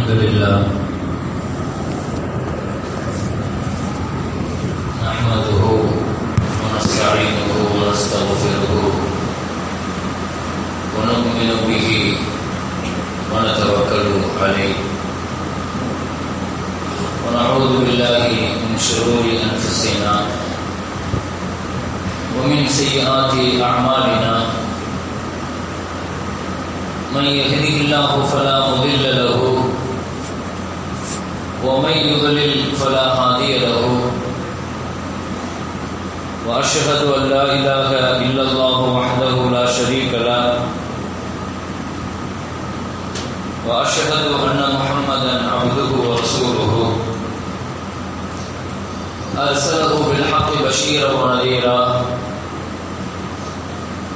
الحمد لله نحمده ونستعينه ونستغفره ونؤمن به ونتوكل عليه ونعوذ بالله من شرور أنفسنا ومن سيئات أعمالنا من يهده الله فلا مضل له ومن يضلل فلا هادي له وأشهد أن لا إله إلا الله وحده لا شريك له وأشهد أن محمدا عبده ورسوله أرسله بالحق بشيرا ونذيرا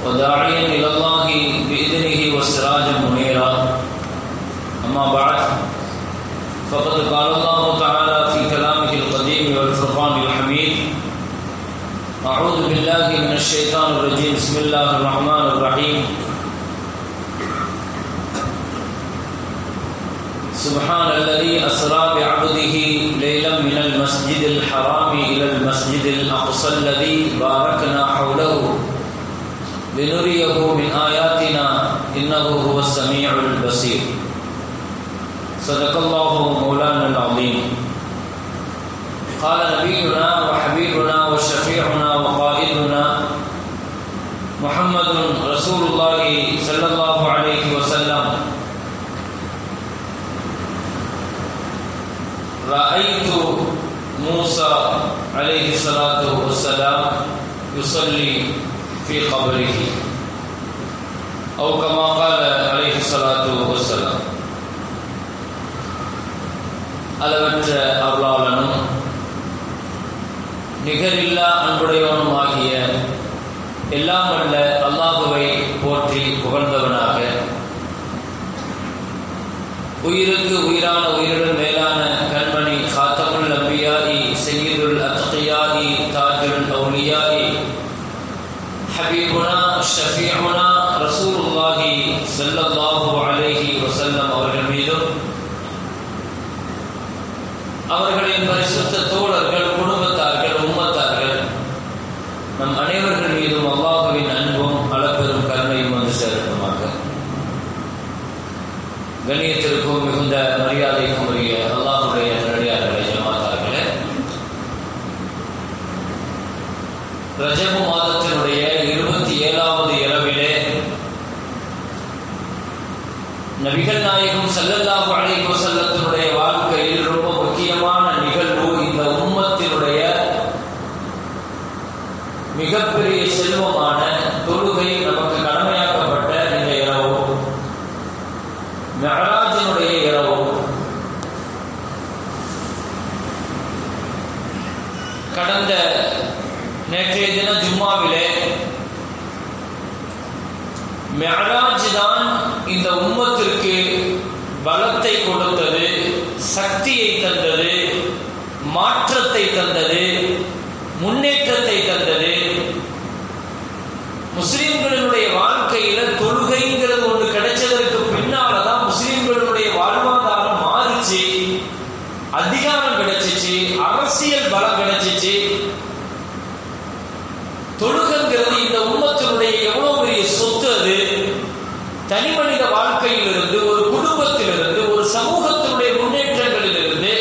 وداعيا إلى الله بإذنه وسراجا منيرا أما بعد فقد قال الله تعالى في كلامه القديم والفرقان الحميد أعوذ بالله من الشيطان الرجيم بسم الله الرحمن الرحيم سبحان الذي أسرى بعبده ليلا من المسجد الحرام إلى المسجد الأقصى الذي باركنا حوله لنريه من آياتنا إنه هو السميع البصير صدق الله مولانا العظيم قال نبينا وحبيبنا وشفيعنا وقائدنا محمد رسول الله صلى الله عليه وسلم رأيت موسى عليه الصلاة والسلام يصلي في قبره أو كما قال عليه الصلاة والسلام அளவற்ற அருளாளனும் நிகரில்லா அன்புடையவனுமாகிய எல்லாம் வல்ல அல்லாஹுவை போற்றி புகழ்ந்தவனாக உயிருக்கு உயிரான உயிருடன் மேலான கண்மணி காத்தமுல் அம்பியாயி சய்யிதுல் அத்கியாயி தாஜுல் அவுலியாயி ஹபீபுனா ஷஃபீஉனா ரசூலுல்லாஹி ஸல்லல்லாஹு அலைஹி வஸல்லம் அவர்கள் மீதும் அவர்களின் பரிசுத்த தோழர்கள் குடும்பத்தார்கள் உம்மத்தார்கள் நம் அனைவர்கள் மீதும் அல்லாஹுவின் அன்பும் அளப்பெரும் கருணையும் வந்து சேரட்டுமாக. கண்ணியத்திற்கும் மிகுந்த மரியாதைக்கும் உரிய அல்லாஹுடைய நல்லடியார்களே ஜமாத்தார்களே, ரஜபு மாதத்தினுடைய 27வது இரவிலே நபிகள் நாயகம் ஸல்லல்லாஹு அலைஹி வஸல்லத்தினுடைய வாழ்க்கையில் ரொம்ப முக்கியமான நிகழ்வு, இந்த உம்மத்தினுடைய மிகப்பெரிய செல்வமான தொழுகை நமக்கு கடமையாக்கப்பட்ட இந்த இரவு, மிஅராஜினுடைய இரவு. கடந்த நேற்றைய தின ஜும்மாவிலே மிஅராஜ் தான் இந்த உம்மத்திற்கு பலத்தை கொடுத்தது, சக்தியை தந்தது, மாற்றத்தை தந்தது, முன்னேற்றத்தை தந்தது. முஸ்லிம்களுடைய வாழ்க்கையில தொழுகைங்கிறது ஒன்று கிடைச்சதற்கு பின்னால்தான் முஸ்லிம்களுடைய வாழ்வாதாரம் மாறிச்சு, அதிகாரம் கிடைச்சிச்சு, அரசியல் பலம் கிடைச்சிச்சு. தொழுகைங்கிறது இந்த உம்மத்தினுடைய எவ்வளவு பெரிய சொத்து. அது தனி மனித வாழ்க்கையிலிருந்து, ஒரு குடும்பத்திலிருந்து, ஒரு சமூகத்தினுடைய முன்னேற்றங்களிலிருந்து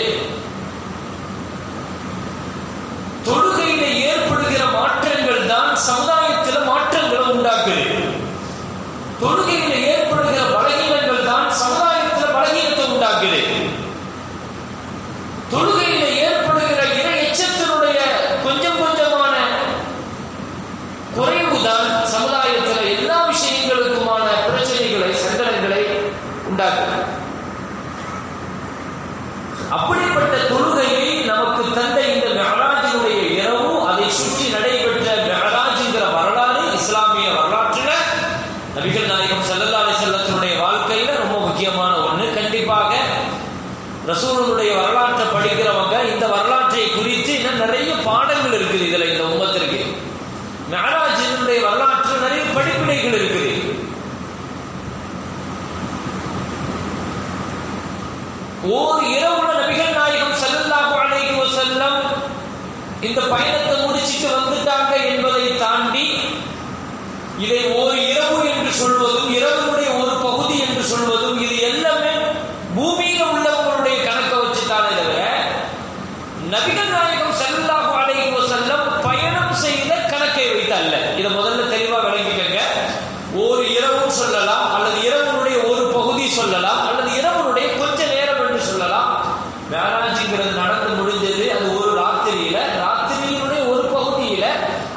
தொழுகையில ஏற்படுகிற மாற்றங்கள் தான் சமுதாயத்தில் மாற்றங்களை உண்டாக்குது. தொழுகையில ஏற்படுகிற பலகீனங்கள் தான் சமுதாயத்தில் பலகீனத்தை உண்டாக்குது. தொழுகையில ஏற்படுகிற இறை எச்சத்தினுடைய கொஞ்சம் கொஞ்சமான குறைவுதான் சமுதாயத்தில் எல்லா விஷயங்களுக்குமான பிரச்சனைகளை, சங்கடங்களை உண்டாக்குது. அப்படிப்பட்ட தொழுகையை நமக்கு தந்த இந்த மிஅராஜினுடைய இரவு, அதை சுற்றி நடைபெற்ற மிஅராஜ்ங்கிற வரலாறு இஸ்லாமிய வரலாற்றில் நபிகள் நாயகம் ஸல்லல்லாஹு அலைஹி வஸல்லத்தினுடைய வாழ்க்கையில ரொம்ப முக்கியமான ஒன்று. கண்டிப்பாக ரசூலுடைய வரலாற்றை படிக்கிறவங்க இந்த வரலாற்றை குறித்து இன்னும் நிறைய பாடங்கள் இருக்குது. இதுல இந்த உம்மத்திற்கு மிஅராஜினுடைய வரலாற்றில் நிறைய படிப்பினைகள் இருக்குது. 7 ஓர் இரவுல நபிகள் நாயகம் ஸல்லல்லாஹு அலைஹி வஸல்லம் இந்த பயணத்தை முடிச்சிட்டு வந்துட்டாங்க என்பதை தாண்டி இதை ஓர் இரவு என்று சொல்வதும் இரவுடைய ஒரு பகுதி என்று சொல்வதும் இது எல்லாமே பூமியில உள்ளவங்களுடைய கணக்கை வச்சுட்டானே தவிர நபிகள் நாயகம் ஸல்லல்லாஹு அலைஹி வஸல்லம் பயணம் செய்த கணக்கை வைத்து அல்ல. இதை முதல்ல தெளிவா விளங்கிக்கங்க. ஒரு இரவு சொல்லலாம், அல்லது இரவனுடைய ஒரு பகுதி சொல்லலாம், அல்லது இரவனுடைய கொஞ்ச நேரம் என்று சொல்லலாம். மேராஜ்ங்கிறது நடந்து முடிஞ்சது அது ஒரு ராத்திரியில, ராத்திரியினுடைய ஒரு பகுதியில,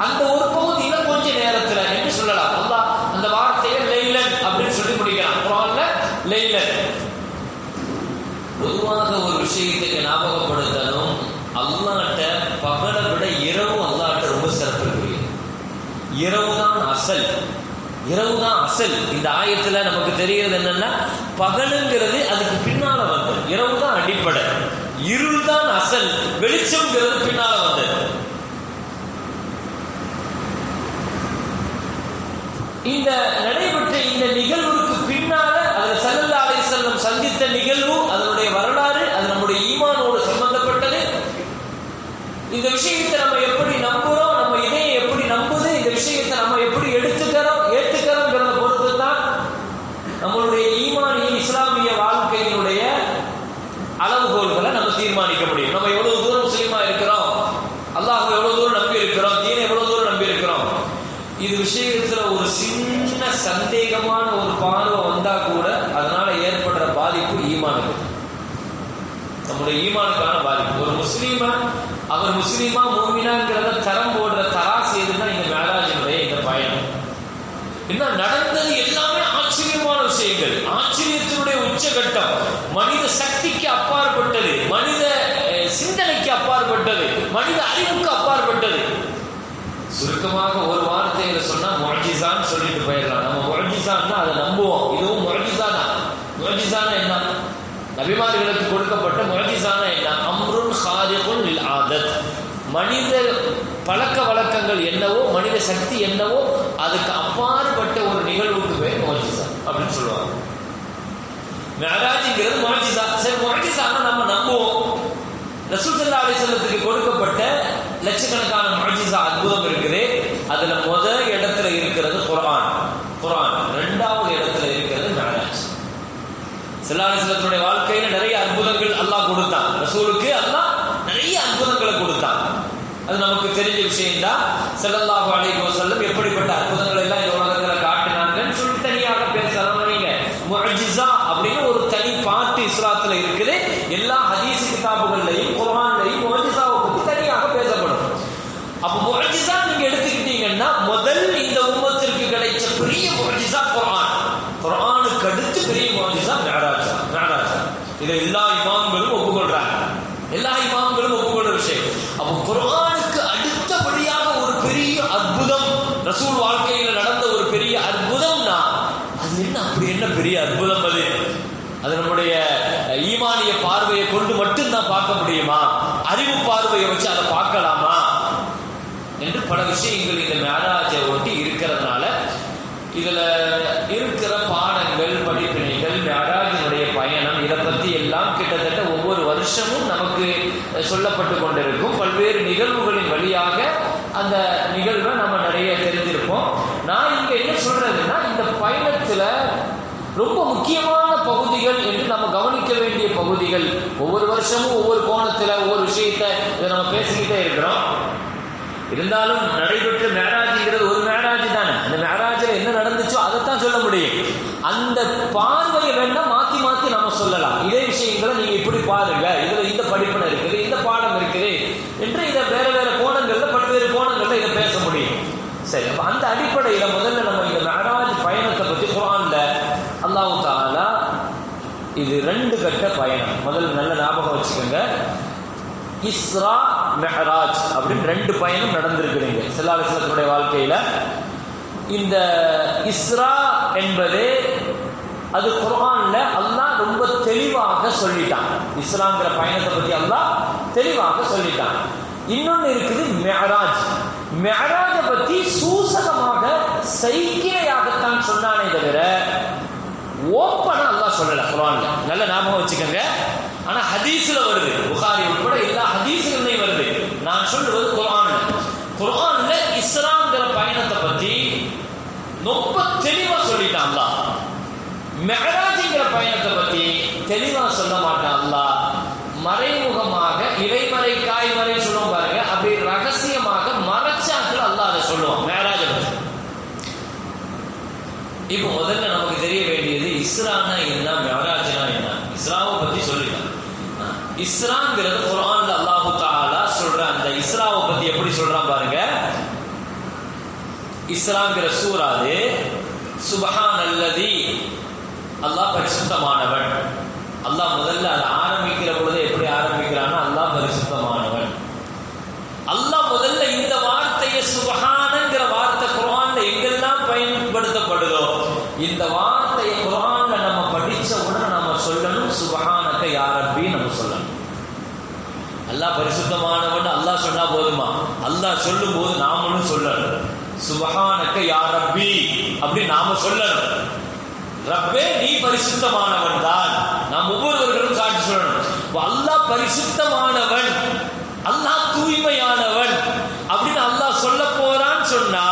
அந்த ஒரு பகுதியில கொஞ்ச நேரத்துல என்று சொல்லலாம். அல்லாஹ் அந்த வார்த்தையை லைலன் அப்படின்னு சொல்லி முடிக்கிறான் குர்ஆன்ல. லைலன் பொதுவாக ஒரு விஷயத்தை ஞாபகப்படுத்தணும். அல்லாஹ்ட்ட பகலை விட இரவு அல்லாஹ்ட்ட ரொம்ப சிறப்புக்குரியது. இரவுதான் அசல், இரவுதான் அசல். இந்த ஆயத்துல நமக்கு தெரிகிறது என்னன்னா பகலுங்கிறது அதுக்கு பின்னால வந்தது, இரவுதான் அடிப்படை, இருள் தான் அசல், வெளிச்சம்ங்கிறது பின்னால வந்தது. இந்த நடைபெற்ற இந்த நிகழ்வுக்கு பின்னால அதில் ஸல்லல்லாஹு அலைஹி வஸல்லம் சந்தித்த நிகழ்வு, அதனுடைய வரலாறு, அது நம்முடைய ஈமானோடு சம்பந்தப்பட்டது. இந்த விஷயத்தை நம்ம எப்படி நம்புறோம், நம்ம இதயம் எப்படி நம்புது, இந்த விஷயத்தை நம்ம எப்படி ஏற்றுக்கிறோம்ங்கிறத பொறுத்து தான் நம்மளுடைய ஈமானிய இஸ்லாமிய வாழ்க்கையினுடைய அளவுகோல்களை நம்ம தீர்மானிக்க முடியும். நம்ம எவ்வளவு தூரம் முஸ்லீமா இருக்கிறோம், அல்லாஹ் எவ்வளவு தூரம் நம்பி இருக்கிறோம், தீனை எவ்வளவு தூரம் நம்பி இருக்கிறோம். இது விஷயத்துல ஒரு சின்ன சந்தேகமான ஒரு பார்வை வந்தா கூட அதனால ஏற்படுற பாதிப்பு ஈமானுக்கு, நம்முடைய ஈமானுக்கான பாதிப்பு. ஒரு முஸ்லீமா அவர் முஸ்லீமா மூமினாங்கிறத தரம் போடுற தராசு எதுன்னா இந்த மேராஜினுடைய இந்த பயணம். இன்னும் நடந்தது எல்லாமே ஆச்சரியமான விஷயங்கள், ஆச்சரியத்தினுடைய உச்சகட்டம், மனித சக்திக்கு அப்பாற்பட்டது, மனித சிந்தனைக்கு அப்பாற்பட்டது, மனித அறிவுக்கு அப்பாற்பட்டது. சுருக்கமாக ஒரு வார்த்தையில சொன்னா முஅஜிஸான்னு சொல்லிட்டு போயிடலாம். நம்ம முஅஜிஸான்னா அதை நம்புவோம், இதுவும் முஅஜிஸானா. முஅஜிஸானா என்ன? நபிமார்களுக்கு கொடுக்கப்பட்ட முஅஜிஸானா என்ன? அம்ருன் ஹாரிகுன் லில் ஆதத். மனித பழக்க வழக்கங்கள் என்னவோ, மனித சக்தி என்னவோ, அதுக்கு அப்பாற்பட்ட ஒரு நிகழ்வுக்கு பேர் முஅஜிஸா அப்படின்னு சொல்லுவாங்க. மிஅராஜ்ங்கிறது முஅஜிஸா. சரி, முஅஜிஸானா நம்ம நம்புவோம். ரசூல் ஸல்லல்லாஹு அலைஹி வஸல்லத்துக்கு கொடுக்கப்பட்ட லட்சக்கணக்கான முஅஜிஸா அற்புதம் இருக்குது. அதுல முதல் இடத்துல இருக்கிறது குர்ஆன். இரண்டாவது இடத்துல இருக்கிறது மிஅராஜ். ஸல்லல்லாஹு அலைஹி வஸல்லத்துடைய வாழ்க்கையில நிறைய அற்புதங்கள் அல்லாஹ் கொடுத்தான். ரசூலுக்கு அல்லாஹ் நிறைய அற்புதங்களை கொடுத்தான். அது நமக்கு தெரிஞ்ச விஷயம் தான். ஸல்லல்லாஹு அலைஹி வஸல்லம் எப்படிப்பட்ட அற்புதங்களை எல்லாம் இந்த உலகத்துல காட்டினாங்கன்னு சொல்லி தனியாக பேசலாம். நீங்க முஅஜிஸா அப்படின்னு ஒரு தனி பாட்டு இஸ்லாத்துல இருக்குது. எல்லா ஹதீஸ் கிதாபுகள்லையும் குர்ஆன்லையும் முஅஜிஸாவை பத்தி தனியாக பேசப்படும். அப்ப முஅஜிஸா நீங்க எடுத்துக்கிட்டீங்கன்னா முதல் இந்த உம்மத்திற்கு கிடைச்ச பெரிய முஅஜிஸா குர்ஆனுக்கு அடுத்து பெரிய முஅஜிஸா மிஅராஜ். இதை எல்லா இமாம்களும் ஒப்புக்கொள்றாங்க, எல்லா இமாம்களும் ஒப்புக்கொள்ற விஷயம். அப்ப குர்ஆனுக்கு அடுத்தபடியாக ஒரு பெரிய அற்புதம் ரசூல் வாழ்க்கையில நடந்த ஒரு பெரிய அற்புதம்னா அது என்ன? அப்படி என்ன பெரிய அற்புதம் அது? அது நம்முடைய ஈமானிய பார்வையை கொண்டு மட்டும்தான் பார்க்க முடியுமா? அறிவு பார்வையை வச்சு அதை பார்க்கலாமா என்று பல விஷயங்கள் இந்த மிஅராஜை ஒட்டி இருக்கிறதுனால இதுல இருக்கிற பாடங்கள், படிப்பினைகள், மிஅராஜினுடைய பயணம், இதை பத்தி எல்லாம் கிட்டத்தட்ட ஒவ்வொரு வருஷமும் நமக்கு சொல்லப்பட்டு கொண்டிருக்கும். பல்வேறு நிகழ்வுகளின் வழியாக அந்த நிகழ்வை நம்ம நிறைய தெரிஞ்சிருப்போம். நான் இங்க என்ன சொல்றதுன்னா, இந்த பயணத்துல ரொம்ப முக்கியமான பகுதிகள் என்று நம்ம கவனிக்க வேண்டிய பகுதிகள், ஒவ்வொரு வருஷமும் ஒவ்வொரு கோணத்துல ஒவ்வொரு விஷயத்தை இதை நம்ம பேசிக்கிட்டே இருக்கிறோம். இருந்தாலும் நடைபெற்ற மிஅராஜ்ங்கிறது ஒரு மிஅராஜ் தானே. அந்த மிஅராஜில் என்ன நடந்துச்சோ அதைத்தான் சொல்ல முடியும். அந்த பார்வையை வேணா மாத்தி மாத்தி நம்ம சொல்லலாம். இதே விஷயங்களை நீங்க இப்படி பாருங்க, இதுல இந்த படிப்பினை இருக்குது, இந்த பாடம் இருக்குது என்று இதை வேற வேற கோணங்கள்ல, பல்வேறு கோணங்கள்ல இதை பேச முடியும். சரி, அப்ப அந்த அடிப்படையில முதல்ல நம்ம இந்த மிஅராஜ் பயணத்தை பத்தி குர்ஆன்ல அல்லாஹ் தஆலா இது 2 கட்ட பயணம். முதல்ல நல்ல ஞாபகம் வச்சுக்கோங்க, இஸ்ரா மிஅராஜ் அப்படின்னு 2 பயணம் நடந்திருக்குதுங்க ஸல்லல்லாஹு அலைஹி வஸல்லத்துடைய வாழ்க்கையில. இந்த இஸ்ரா என்பது அது குர்ஆன்ல அல்லாஹ் ரொம்ப தெளிவாக சொல்லிட்டான். இஸ்ராங்கிற பயணத்தை பத்தி அல்லாஹ் தெளிவாக சொல்லிட்டான். இன்னொன்னு இருக்குது மிஅராஜ். மிஅராஜை பத்தி சூசகமாக சைக்கிளையாகத்தான் சொன்னானே தவிர ஓப்பனா அல்லாஹ் சொல்லல குர்ஆன்ல. நல்ல ஞாபகம் வச்சுக்கோங்க, ஆனா ஹதீஸ்ல வருது, புகாரி உட்பட எல்லா ஹதீஸ்களையும் வருது. நான் சொல்றது குர்ஆன்ல இஸ்ராங்கிற பயணத்தை பத்தி ரொம்ப தெளிவா சொல்லிட்டான் அல்லாஹ். மிஅராஜ்ங்கிற பயணத்தை பத்தி தெளிவா சொல்ல மாட்டான் அல்லாஹ். மறைமுகமாக இறைமறை காய்மறை சொல்லுவோம் பாருங்க, அப்படி ரகசியமாக மறைச்சாக்கள் அல்லாஹ் அதை சொல்லுவான் மிஅராஜ் பத்தி. இப்போ முதல்ல நமக்கு தெரிய வேண்டியது இஸ்ரானா என்ன, மிஅராஜ்னா என்ன. இஸ்ராவை பத்தி சொல்லிட்டான். இஸ்ராங்கிறது குர்ஆன்ல அல்லாஹ் தஆலா சொல்ற அந்த இஸ்ராவை பத்தி எப்படி சொல்றான் பாருங்க. இஸ்ராங்கிற சூரா அது சுப்ஹானல்லதி, அல்லாஹ் பரிசுத்தமானவன். அல்லாஹ் முதல்ல அதை ஆரம்பிக்கிற பொழுது எப்படி ஆரம்பிக்கிறான்னா அல்லாஹ் பரிசுத்தமானவன். அல்லாஹ் முதல்ல இந்த வார்த்தையை சுப்ஹானங்கிற வார்த்தை குர்ஆன்ல எங்கெல்லாம் பயன்படுத்தப்படுதோ இந்த வார்த்தையை குர்ஆன்ல நம்ம படிச்ச உடனே நம்ம சொல்லணும் சுப்ஹானக யா ரப்பி. நம்ம சொல்லணும் அல்லாஹ் பரிசுத்தமானவன் அல்லாஹ் சொன்னா போதுமா? அல்லாஹ் சொல்லும் போது நாமளும் சொல்லணும் சுப்ஹானக யா ரப்பி அப்படி நாம சொல்லணும். ரப்பே நீ பரிசுத்தமானவன் தான். நாம் ஒவ்வொருவர்களும் சாட்சி சொல்லணும் அல்லாஹ் பரிசுத்தமானவன், அல்லாஹ் தூய்மையானவன் அப்படின்னு அல்லாஹ் சொல்ல போறான்னு சொன்னா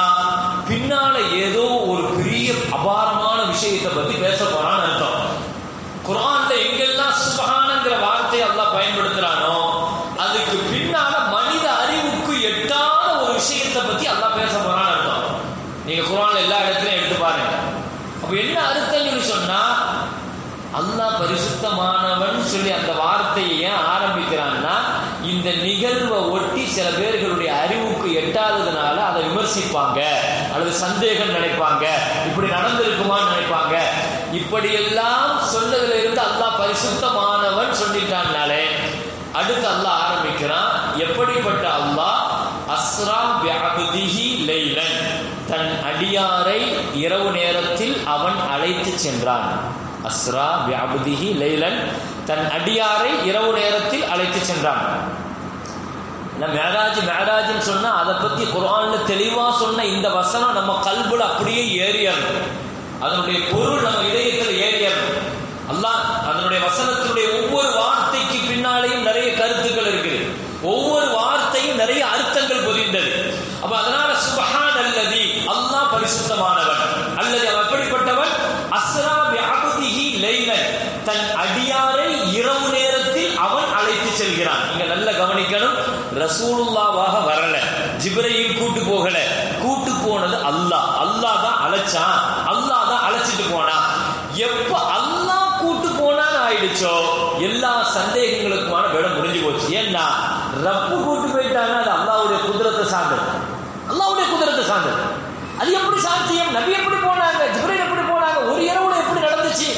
பின்னால ஏதோ ஒரு பெரிய அபாரமான விஷயத்தை பத்தி பேச போறான்னு அர்த்தம். குர்ஆன்ல எங்கெல்லாம் சுப்ஹானங்கிற வார்த்தையை அல்லாஹ் பயன்படுத்துறானோ அதுக்கு பின்னால மனித அறிவுக்கு எட்டாத ஒரு விஷயத்தை பத்தி அல்லாஹ் பேச போறான்னு அர்த்தம். நீங்க குர்ஆன்ல எல்லா இடத்துலயும் எடுத்து பாருங்க. அப்ப என்ன அர்த்தம்னு சொன்னா அல்லாஹ் பரிசுத்தமானவன் சொல்லி அந்த வார்த்தையை ஏன் ஆரம்பிக்கிறான்னா இந்த நிகழ்வை ஒட்டி சில பேர்களுடைய அறிவுக்கு எட்டாததுனால அதை விமர்சிப்பாங்க அல்லது சந்தேகம் நினைப்பாங்க, இப்படி நடந்திருக்குமான்னு நினைப்பாங்க. இப்படியெல்லாம் சொன்னதுல இருந்து அல்லாஹ் பரிசுத்தமானவன் சொல்லிட்டான்னாலே அடுத்து அல்லாஹ் ஆரம்பிக்கிறான். எப்படிப்பட்ட அல்லாஹ்? அஸ்ரா பிஅப்திஹி லைலன், தன் அடியாரை இரவு நேரத்தில் அவன் அழைத்து சென்றான். அஸ்ரா பிஅப்திஹி லைலன், தன் அடியாரை இரவு நேரத்தில் அழைத்து சென்றான். மிஅராஜ்னு சொன்னா அதை பத்தி குர்ஆன்ல தெளிவா சொன்ன இந்த வசனம் நம்ம கல்புல அப்படியே ஏறியது, அதனுடைய பொருள் நம்ம இதயத்தில் ஏறியது. அல்லாஹ் அதனுடைய வசனத்தினுடைய ஒவ்வொரு வார்த்தைக்கு பின்னாலேயும் நிறைய கருத்துக்கள் இருக்குது, ஒவ்வொரு வார்த்தையும் நிறைய அர்த்தங்கள் பொதிந்தது. அப்ப அதனால சுப்ஹானல்லதி, அல்லாஹ் பரிசுத்தமானவன். அல்லது அவன் எப்படிப்பட்டவன்? அஸ்ரா பிஅப்திஹி லைலன், தன் அடியாரை இரவு நேரத்தில் அவன் அழைத்து செல்கிறான். நீங்க நல்ல கவனிக்கணும், ரசூலுல்லாஹ்வாக வரல, ஜிப்ரீல் கூட்டு போகல, கூட்டு போனது அல்லாஹ். அல்லாஹ் தான் அழைச்சான், அல்லாஹ் தான் அழைச்சிட்டு போனான். எப்ப அல்லாஹ் கூட்டு போனான்னு ஆயிடுச்சோ எல்லா சந்தேகங்களுக்குமான விட முடிஞ்சு போச்சு. ஏன்னா ரப்பு கூட்டு போயிட்டான்னா அது அல்லாஹ்வுடைய குதிரத்தை சார்ந்தது, அல்லாஹ்வுடைய குதிரத்தை சார்ந்தது. அது எப்படி சாத்தியம்? நபி எப்படி போனாங்க, ஜிப்ரீல் எப்படி போனாங்க, ஒரு இரவுல எப்படி நடந்துச்சு?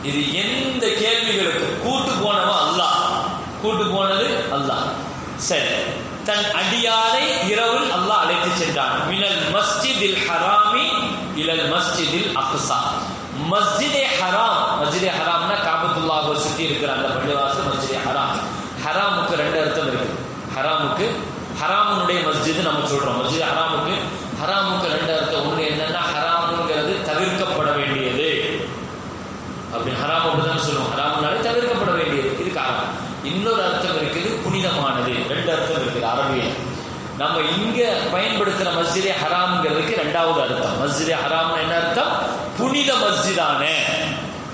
இது எந்த கேள்விகளுக்கு கூட்டு போனவன் அல்லாஹ், கூட்டு போனது அல்லாஹ். சரி, தன் அடியாரை இரவில் அல்லாஹ் அழைத்து சென்றான். மினல் மஸ்ஜிதில் ஹராமி இலல் மஸ்ஜிதில் அக்ஸா. மஸ்ஜிதே ஹராம், மஸ்ஜிதே ஹராம்னா காபத்துல்லாஹ்வை சுற்றி இருக்கிற அந்த பள்ளிவாசல் மஸ்ஜிதே ஹராம். ஹராமுக்கு ரெண்டு அர்த்தம் இருக்கு. ஹராமுக்கு, ஹராமுடைய மஸ்ஜித் நம்ம சொல்றோம், மஸ்ஜித் ஹராமுக்கு, ஹராமுக்கு ரெண்டு அர்த்தம். ஒண்ணு என்னன்னா ஹராமுங்கிறது தவிர்க்கப்பட வேண்டியது அப்படின்னு, ஹராம் அப்படிதான் சொல்லுவோம். ஹராமுனாலே தவிர்க்கப்பட வேண்டியது, இதுக்கு ஹராம். இன்னொரு அர்த்தம் இருக்குது புனிதமானது, ரெண்டு அர்த்தம் இருக்குது அரபியில். நம்ம இங்க பயன்படுத்துற மஸ்ஜிதே ஹராம்ங்கிறதுக்கு ரெண்டாவது அர்த்தம். மஸ்ஜிதே ஹராம்னு என்ன அர்த்தம்? புனித மஸ்ஜிதான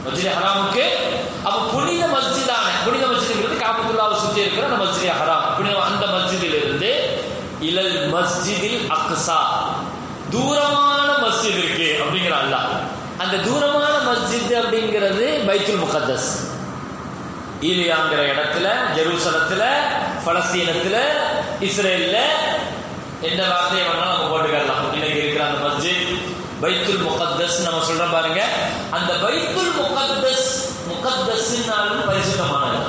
மஸ்ஜிதே ஹராமுக்கு. அப்ப புனித மஸ்ஜிதான, புனித மஸ்ஜிதுங்கிறது காபத்துல்லாஹ்வை சுற்றி இருக்கிற அந்த மஸ்ஜிதே ஹராம். அந்த மஸ்ஜிதில் இருந்து இலல் மஸ்ஜிதில் அக்ஸா, தூரமான மஸ்ஜித் இருக்கு அப்படிங்கிற அல்லாஹ். அந்த தூரமான மஸ்ஜித் அப்படிங்கிறது பைத்துல் முகத்தஸ், ஈலியாங்கிற இடத்துல, ஜெருசலத்துல, பலஸ்தீனத்துல, இஸ்ரேல்ல, எந்த வார்த்தையை வேணாலும் நம்ம போட்டுக்கலாம். இன்னைக்கு இருக்கிற அந்த மஸ்ஜித் பைத்துல் முகத்தஸ் நம்ம சொல்றோம் பாருங்க. அந்த பைத்துல் முகத்தஸ், முகத்தஸ்னாலும் பரிசுத்தமானது.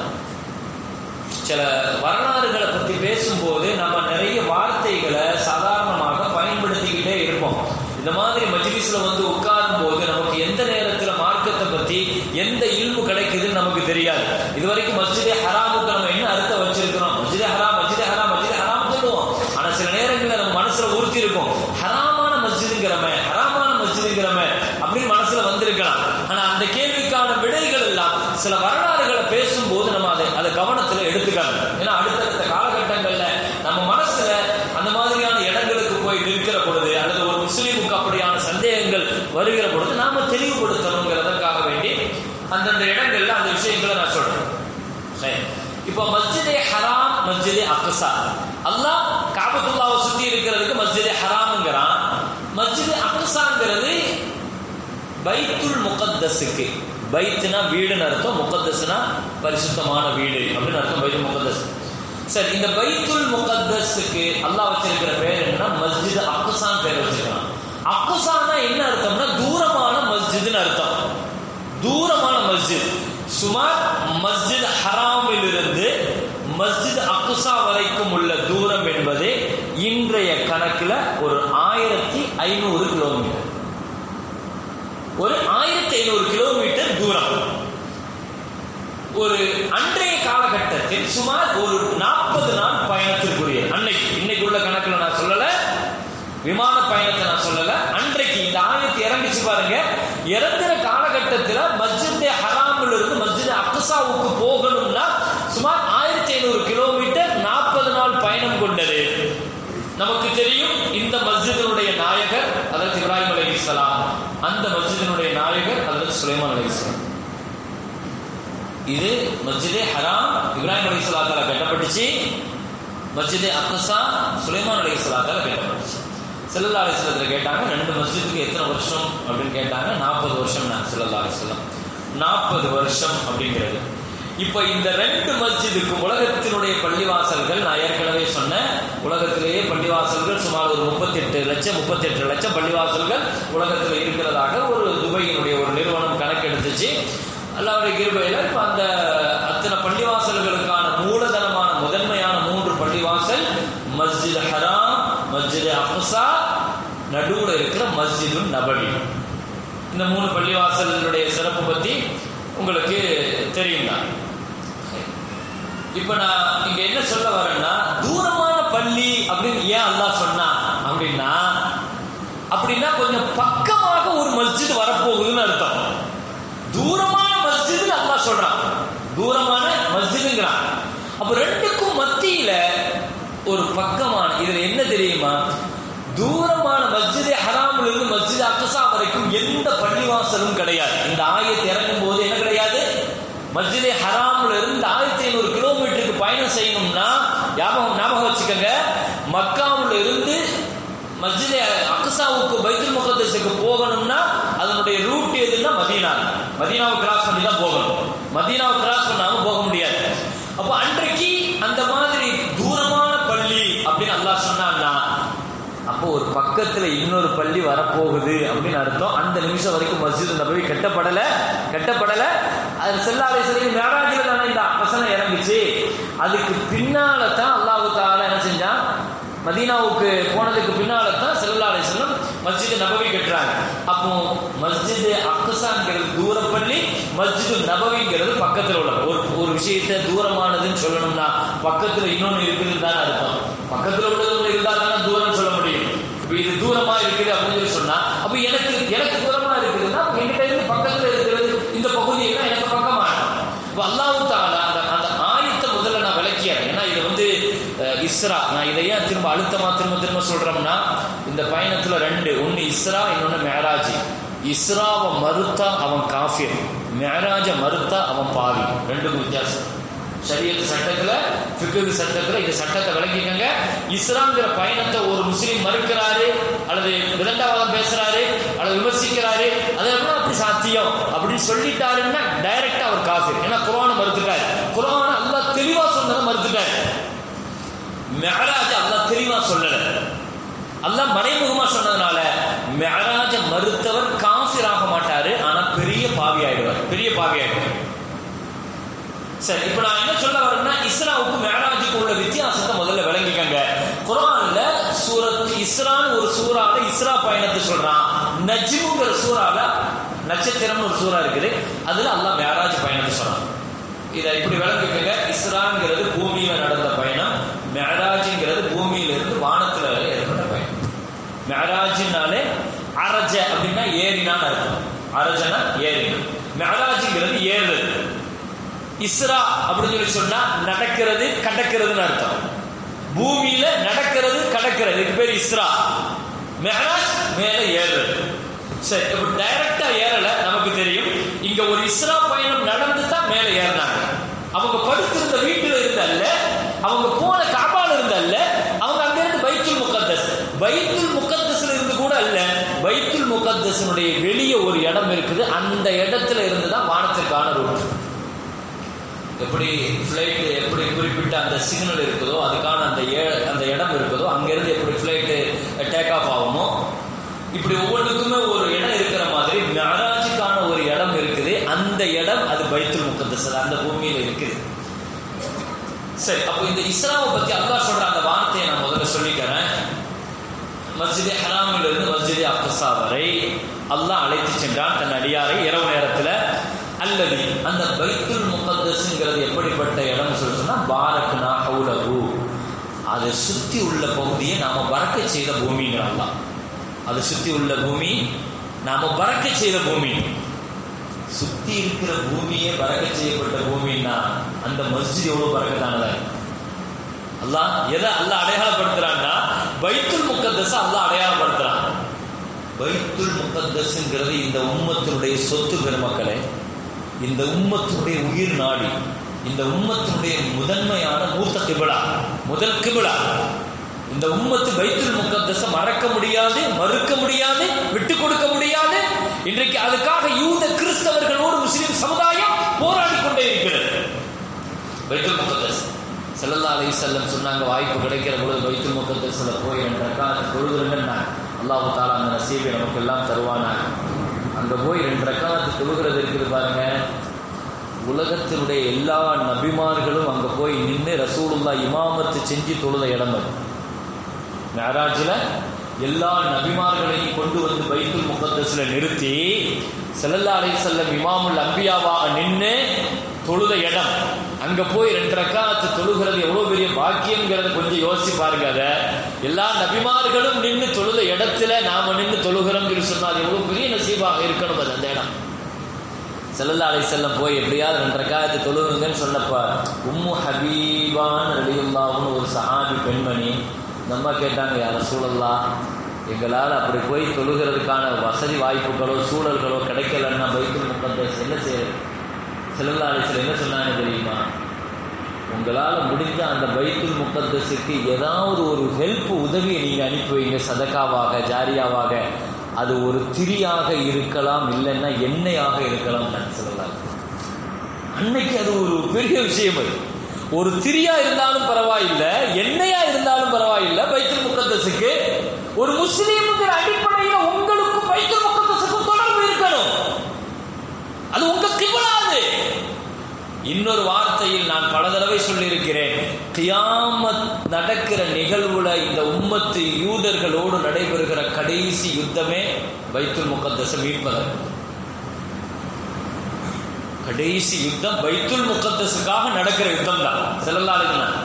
சில வரலாறுகளை பற்றி பேசும்போது நம்ம நிறைய வார்த்தைகளை சாதாரணமாக பயன்படுத்திக்கிட்டே இருப்போம். இந்த மாதிரி மஜ்லிஸ்ல வந்து உட்காரும் போது நமக்கு எந்த நேரத்தில் மார்க்கத்தை பத்தி எந்த இல்மு கிடைக்குதுன்னு நமக்கு தெரியாது. இதுவரைக்கும் மஸ்ஜிதே ஹராமுக்கு நம்ம என்ன அர்த்தம் வச்சிருக்கிறோம்? மஸ்ஜிதே ஹராம், மஸ்ஜிதே ஹராம், மஸ்ஜிதே ஹராம் சொல்லுவோம். ஆனா சில நேரங்களில் நம்ம மனசுல உறுத்தி இருக்கும், ஹராமான மஸ்ஜிதுங்கிறமே, ஹராமான மஸ்ஜிதுங்கிறமே அப்படின்னு மனசுல வந்திருக்கலாம். ஆனா அந்த கேள்விக்கான விடைகள் எல்லாம் சில வரலாறுகளை பேசும்போது நம்ம அதை கவனத்தில் எடுத்துக்கணும். ஏன்னா அடுத்தடுத்த காலகட்டங்கள்ல நம்ம மனசுல அந்த மாதிரியான இடங்களுக்கு போய் நிற்கிற பொழுது அல்லது ஒரு முஸ்லீமுக்கு அப்படியான சந்தேகங்கள் வருகிற பொழுது நாம தெளிவுபடுத்தணுங்கிறதுக்காக வேண்டி அந்தந்த இடங்கள்ல அந்த விஷயங்களை நான் சொல்றேன். இப்போ மஸ்ஜிதே ஹராம், மஸ்ஜிதே அக்ஸா, அல்லாஹ் காபத்துல்லாவை சுத்தி இருக்கிறதுக்கு மஸ்ஜிதே ஹராம்ங்கிறான். மஸ்ஜிதே அக்ஸாங்கிறது பைத்துல் முகத்தஸுக்கு, பைத்துனா வீடுன்னு அர்த்தம், முகத்தஸ்னா பரிசுத்தமான வீடு அப்படின்னு அர்த்தம், பைத்துல் முகத்தஸ். சரி, இந்த பைத்துல் முகத்தஸுக்கு அல்லாஹ் வச்சிருக்கிற பேர் என்னன்னா மஸ்ஜித் அக்ஸான்னு பேர் வச்சிருக்கான். அக்ஸானா என்ன அர்த்தம்னா தூரமான மஸ்ஜித்னு அர்த்தம். தூரமான மஸ்ஜித். சுமார் மஸ்ஜித் ஹராமில் இருந்து மஸ்ஜித் அக்ஸா வரைக்கும் உள்ள தூரம் என்பது இன்றைய கணக்கில் ஒரு 1500 கிலோமீட்டர். ஒரு 1500 கிலோமீட்டர் தூரம். ஒரு அன்றைய காலகட்டத்தில் சுமார் ஒரு 40 நாள் பயணத்திற்குரிய, இன்னைக்கு உள்ள கணக்கில் நான் சொல்லல, விமான பயணத்தை நான் சொல்லல, அன்றைக்கு இந்த ஆயத்து இறங்கிச்சு பாருங்க. இறங்குற காலகட்டத்தில் மஸ்ஜித் ஹராமில் இருந்து மஸ்ஜித் அக்ஸாவுக்கு போகணும்னா சுமார் 1500 கிலோமீட்டர் 40 நாள் பயணம் கொண்டது. நமக்கு தெரியும் இந்த மஸ்ஜிதினுடைய நாயகர் ஹஜ்ரத் இப்ராஹிம் அலைஹிஸ்ஸலாம், அந்த மஸ்ஜிதினுடைய நாயகர் ஹஜ்ரத் சுலைமான் அலைஹிஸ்ஸலாம். இது மஸ்ஜிதே ஹராம் இப்ராஹிம் அலைஹிஸ்ஸலாத்தால கட்டப்பட்டுச்சு. மஸ்ஜிதே அக்ஸா சுலைமான் அலைஹிஸ்ஸலாத்தால கட்டப்பட்டுச்சு. ஸல்லல்லாஹு அலைஹி வஸல்லம் கேட்டாங்க, 2 மஸ்ஜிதுக்கு எத்தனை வருஷம் அப்படின்னு கேட்டாங்க. 40 வருஷம். நான் ஸல்லல்லாஹு அலைஹி வஸல்லம் 40 வருஷம் அப்படிங்கிறது. இப்போ இந்த 2 மஸ்ஜிதுக்கும் உலகத்தினுடைய பள்ளிவாசல்கள் நான் ஏற்கனவே சொன்னேன். உலகத்திலேயே பள்ளிவாசல்கள் சுமார் ஒரு 38 லட்சம் பள்ளிவாசல்கள் உலகத்தில் இருக்கிறதாக ஒரு துபையினுடைய ஒரு நிறுவனம் கணக்கெடுத்துச்சு. அல்லாஹ்வுடைய கிருபையில இப்போ அந்த அத்தனை பள்ளிவாசல்களுக்கான மூலதனமான முதன்மையான 3 பள்ளிவாசல் மஸ்ஜித் ஹராம், மஸ்ஜித் அக்ஸா, நடுவில் இருக்கிற மஸ்ஜிது நபவி. இந்த 3 பள்ளிவாசலுடைய சிறப்பு பற்றி உங்களுக்கு தெரியும் தான். இப்ப நான் இங்க என்ன சொல்ல வரேன்னா, தூரமான பள்ளி அப்படின்னு ஏன் அல்லாஹ் சொன்னா அப்படின்னா கொஞ்சம் பக்கமாக ஒரு மஸ்ஜித் வரப்போகுதுன்னு அர்த்தம். தூரமான மஸ்ஜித் அல்லாஹ் சொல்றான், தூரமான மஸ்ஜிதுங்கிறான். அப்ப 2க்கும் மத்தியில ஒரு பக்கமான, இதுல என்ன தெரியுமா, தூரமான மஸ்ஜிதே ஹராமில் இருந்து மஸ்ஜித் அக்ஸா வரைக்கும் எந்த பள்ளிவாசலும் கிடையாது. இந்த ஆயத்து இறங்கும் போது என்ன கிடையாது, மஸ்ஜிதே ஹராமில் இருந்து 1500 கிலோமீட்டருக்கு பயணம் செய்யணும்னா ஞாபகம் வச்சுக்கோங்க, மக்காவில் இருந்து மஸ்ஜிதே அக்ஸாவுக்கு பைத்துல் முகத்தஸுக்கு போகணும்னா அதனுடைய ரூட் எதுன்னா மதீனாவை கிராஸ் பண்ணி தான் போகணும். மதீனாவை கிராஸ் பண்ணாம போக முடியாது. அப்போ அன்றைக்கு அந்த மாதிரி தூரமான பள்ளி அப்படின்னு அல்லாஹ் சொன்னான்னா அப்போ ஒரு பக்கத்துல இன்னொரு பள்ளி வரப்போகுது அப்படின்னு அர்த்தம். அந்த நிமிஷம் வரைக்கும் மஸ்ஜித் நபவி கட்டப்படல. அது ஸல்லல்லாஹு அலைஹி வஸல்லம் மிஅராஜில தானே இந்த வசனம் இறங்குச்சு. அதுக்கு பின்னால தான் அல்லாஹ் தஆலா என்ன செஞ்சான், மதீனாவுக்கு போனதுக்கு பின்னால தான் ஸல்லல்லாஹு அலைஹி வஸல்லம் மஸ்ஜித் நபவி கட்டுறாங்க. அப்போ மஸ்ஜித் அக்ஸாங்கிறது தூரப்பள்ளி, மஸ்ஜித் நபவிங்கிறது பக்கத்தில் உள்ள ஒரு விஷயத்தை தூரமானதுன்னு சொல்லணும்னா பக்கத்துல இன்னொன்னு இருக்குதுன்னு தானே அர்த்தம். பக்கத்துல உள்ளது ஒன்று இருந்தா தானே தூரம் சொல்ல முடியும். இப்போ இது தூரமா இருக்குது அப்படின்னு சொல்லி சொன்னா அப்ப எனக்கு தூரமா இருக்குதுன்னா என்கிட்ட இருந்து பக்கத்துல இருக்கிறது இந்த பகுதியெல்லாம் எனக்கு பக்கமா. இப்போ அல்லாஹ் தஆலா அந்த ஆயத்தை முதல்ல நான் விளக்கியேன். ஏன்னா இது இஸ்ரா, நான் இதையா திரும்ப சொல்றோம்னா இந்த பயணத்துல 2, ஒன்னு இஸ்ரா, இன்னொன்னு மிஅராஜ். இஸ்ராவை மறுத்தா அவன் காஃபிர், மிஅராஜ மறுத்தா அவன் பாவி. 2க்கும் வித்தியாசம். ஷரியத் சட்டத்துல, ஃபிக்ஹ் சட்டத்துல இந்த சட்டத்தை விளக்கிக்கங்க. இஸ்ராங்கிற பயணத்தை ஒரு முஸ்லீம் மறுக்கிறாரு அல்லது விதண்டாவாதம் பேசுறாரு அல்லது விமர்சிக்கிறாரு, அதெல்லாம் அப்படி சாத்தியம் அப்படின்னு சொல்லிட்டாருன்னா டைரக்டா அவர் காஃபிர். ஏன்னா குர்ஆனை மறுத்துட்டாரு. குர்ஆனை அல்லாஹ் தெளிவா சொன்னதை மறுத்துட்டாரு. மிஅராஜ் அல்லாஹ் தெளிவா சொல்லல, அல்லாஹ் மறைமுகமா சொன்னதுனால மிஅராஜ மறுத்தவர் காஃபிர் ஆக மாட்டாரு, ஆனா பெரிய பாவி ஆயிடுவார். சரி, இப்ப நான் என்ன சொல்ல வரேன்னா, இஸ்ராவுக்கு மிஅராஜுக்கு உள்ள வித்தியாசத்தை முதல்ல விளங்கிக்கங்க. குர்ஆன்ல சூரத் இஸ்ரான்னு ஒரு சூறால இஸ்ரா பயணத்தை சொல்றான். நஜ்முங்கிற சூறால நட்சத்திரம்னு ஒரு சூறா இருக்குது, அதுல அல்லாஹ் மிஅராஜ் பயணத்தை சொல்றான். இதை இப்படி விளங்கிக்கங்க. இஸ்ராங்கிறது பூமியில நடந்த பயணம், மிஅராஜ்ங்கிறது பூமியில இருந்து வானத்துல ஏற்பட்ட பயணம். மிஅராஜ்னாலே அரஜ அப்படின்னா ஏறினான்னு அர்த்தம். அரஜனா ஏறினா, மிஅராஜ்ங்கிறது ஏறு. இஸ்ரா அப்படின்னு சொன்னா நடக்கிறது கடக்கிறதுன்னு அர்த்தம். பூமியில நடக்கிறது கடக்கிறது, இதுக்கு பேர் இஸ்ரா. மிஅராஜ் மேல ஏறுறது. சரி, இப்ப டைரக்டா ஏறல, நமக்கு தெரியும். இங்க ஒரு இஸ்ரா பயணம் நடந்து தான் மேல ஏறினாங்க. அவங்க படுத்திருந்த வீட்டுல இருந்தல்ல, அவங்க போன காபால இருந்தல்ல, அவங்க அங்க இருந்து பைத்துல் முகத்தஸ், பைத்துல் முகத்தஸ்ல இருந்து கூட அல்ல, பைத்துல் முகத்தஸினுடைய வெளியே ஒரு இடம் இருக்குது, அந்த இடத்துல இருந்து தான் வானத்திற்கான ரூட். எப்படி ஃப்ளைட் எப்படி குறிப்பிட்ட அந்த சிக்னல் இருக்குதோ, அதுக்கான அந்த இடம் இருக்குதோ, அங்கிருந்து எப்படி ஃப்ளைட்டு டேக் ஆஃப் ஆகுமோ, இப்படி ஒவ்வொன்றுக்குமே ஒரு இடம் இருக்கிற மாதிரி மிஅராஜுக்கான ஒரு இடம் இருக்குது. அந்த இடம் அது பைத்துல் முகத்தஸ், அந்த பூமியில இருக்குது. சரி, அப்போ இந்த இஸ்ராவை பத்தி அல்லாஹ் சொல்ற அந்த வார்த்தையை நான் முதல்ல சொல்லிக்கிறேன். மஸ்ஜித் ஹராமில் இருந்து மஸ்ஜித் அக்ஸா வரை அல்லாஹ் அழைத்து சென்றான் தன் அடியாரை இரவு நேரத்தில். அல்லது அந்த பைத்துல் முகத்தஸ்ங்கிறது எப்படிப்பட்ட இடம் சொன்னா பாரக்னா ஹவுலஹு, அதை சுத்தி உள்ள பகுதியை நாம பறக்க செய்த பூமிங்கிறான். அதை சுத்தி உள்ள பூமி நாம பறக்க செய்த பூமி. சுத்தி இருக்கிற பூமியே பறக்க செய்யப்பட்ட பூமின்னா அந்த மஸ்ஜித் எவ்வளவு பறக்கத்தானதா? அல்லாஹ் எதை அல்லாஹ் அடையாளப்படுத்துறான்னா பைத்துல் முகத்தஸ் அல்லாஹ் அடையாளப்படுத்துறான். பைத்துல் முகத்தஸ்ங்கிறது இந்த உம்மத்தினுடைய சொத்து பெருமக்களே, இந்த உம்மத்தினுடைய உயிர் நாடி, இந்த உம்மத்தினுடைய முதன்மையான மூத்த கிபிலா, முதல் கிபிலா. இந்த உம்மத்து பைத்துல் முகத்தஸ மறக்க முடியாது, மறுக்க முடியாது, விட்டு கொடுக்க முடியாது. இன்றைக்கு அதுக்காக யூத கிறிஸ்தவர்களோடு முஸ்லிம் சமுதாயம் போராடி கொண்டே இருக்கிறது. பைத்துல் முகத்தஸ் ஸல்லல்லாஹு அலைஹி வஸல்லம் சொன்னாங்க, வாய்ப்பு கிடைக்கிற பொழுது பைத்துல் முகத்தஸ்ல போய் 2 ரக்காத் தொழுகிறேன்னா அல்லாஹ் தஆலா அந்த நசீபை நமக்கு எல்லாம் தருவானாங்க. அங்க போய் 2 ரக்காத் தொழுகிறது இருக்குது பாருங்க. உலகத்தினுடைய எல்லா நபிமார்களும் அங்க போய் நின்று ரசூலுல்லாஹ் இமாமத்து செஞ்சு தொழுத இடம் அது. மிஅராஜ்ல எல்லா நபிமார்களையும் கொண்டு வந்து பைத்துல் முகத்தஸ்ல நிறுத்தி ஸல்லல்லாஹு அலைஹி வஸல்லம் இமாமுல் அன்பியாவாக நின்று தொழுத இடம். அங்க போய் 2 ரக்காத் தொழுகிறது எவ்வளவு பெரிய பாக்கியம்ங்கிறத கொஞ்சம் யோசிச்சு பாருங்க. அதை எல்லா நபிமார்களும் நின்று தொழுத இடத்துல நாம நின்று தொழுகிறோம் சொல்லி சொன்னால் எவ்வளவு பெரிய நசீபாக இருக்கணும் அது அந்த இடம். ஸல்லல்லாஹு அலைஹி வஸல்லம் போய் எப்படியாவது 2 ரக்காத் தொழுகுங்கன்னு சொன்னப்ப உம்மு ஹபீபான் ரலியல்லாஹு ஒரு சஹாபி பெண்மணி நம்ம கேட்டாங்க, யா ரசூலல்லாஹ், எங்களால் அப்படி போய் தொழுகிறதுக்கான வசதி வாய்ப்புகளோ சூழல்களோ கிடைக்கலன்னா பைத்துல் முகத்தஸ் என்ன செய்யறது? ஸல்லல்லாஹு அலைஹி வஸல்லம் என்ன சொன்னாங்க தெரியுமா? உங்களால் முடிஞ்ச அந்த பைத்துல் முகத்தஸுக்கு ஏதாவது ஒரு ஹெல்ப் உதவியை நீங்கள் அனுப்பி வைங்க, சதக்காவாக ஜாரியாவாக. அது ஒரு திரியாக இருக்கலாம், இல்லைன்னா எண்ணெயாக இருக்கலாம். நான் சொல்லலாம், அன்னைக்கு அது ஒரு பெரிய விஷயம். அது ஒரு திரியா இருந்தாலும் பரவாயில்லை, எண்ணெயா இருந்தாலும் பரவாயில்லை, பைத்துல் முகத்தஸுக்கு ஒரு முஸ்லீம்ங்கிற அடிப்படையில் உங்களுக்கு பைத்துல் முகத்தஸுக்கு தொடர்பு இருக்கணும். அது உங்க கிபிலாது. இன்னொரு வார்த்தையில் நான் பல தடவை சொல்லியிருக்கிறேன், கியாமத் நடக்கிற நிகழ்வுல இந்த உம்மத்து யூதர்களோடு நடைபெறுகிற கடைசி யுத்தமே பைத்துல் முகத்தஸை மீட்பதற்கு. கடைசி யுத்தம் பைத்துல் முகத்தஸுக்காக நடக்கிற யுத்தம் தான். ஸல்லல்லாஹு அலைஹி வஸல்லம்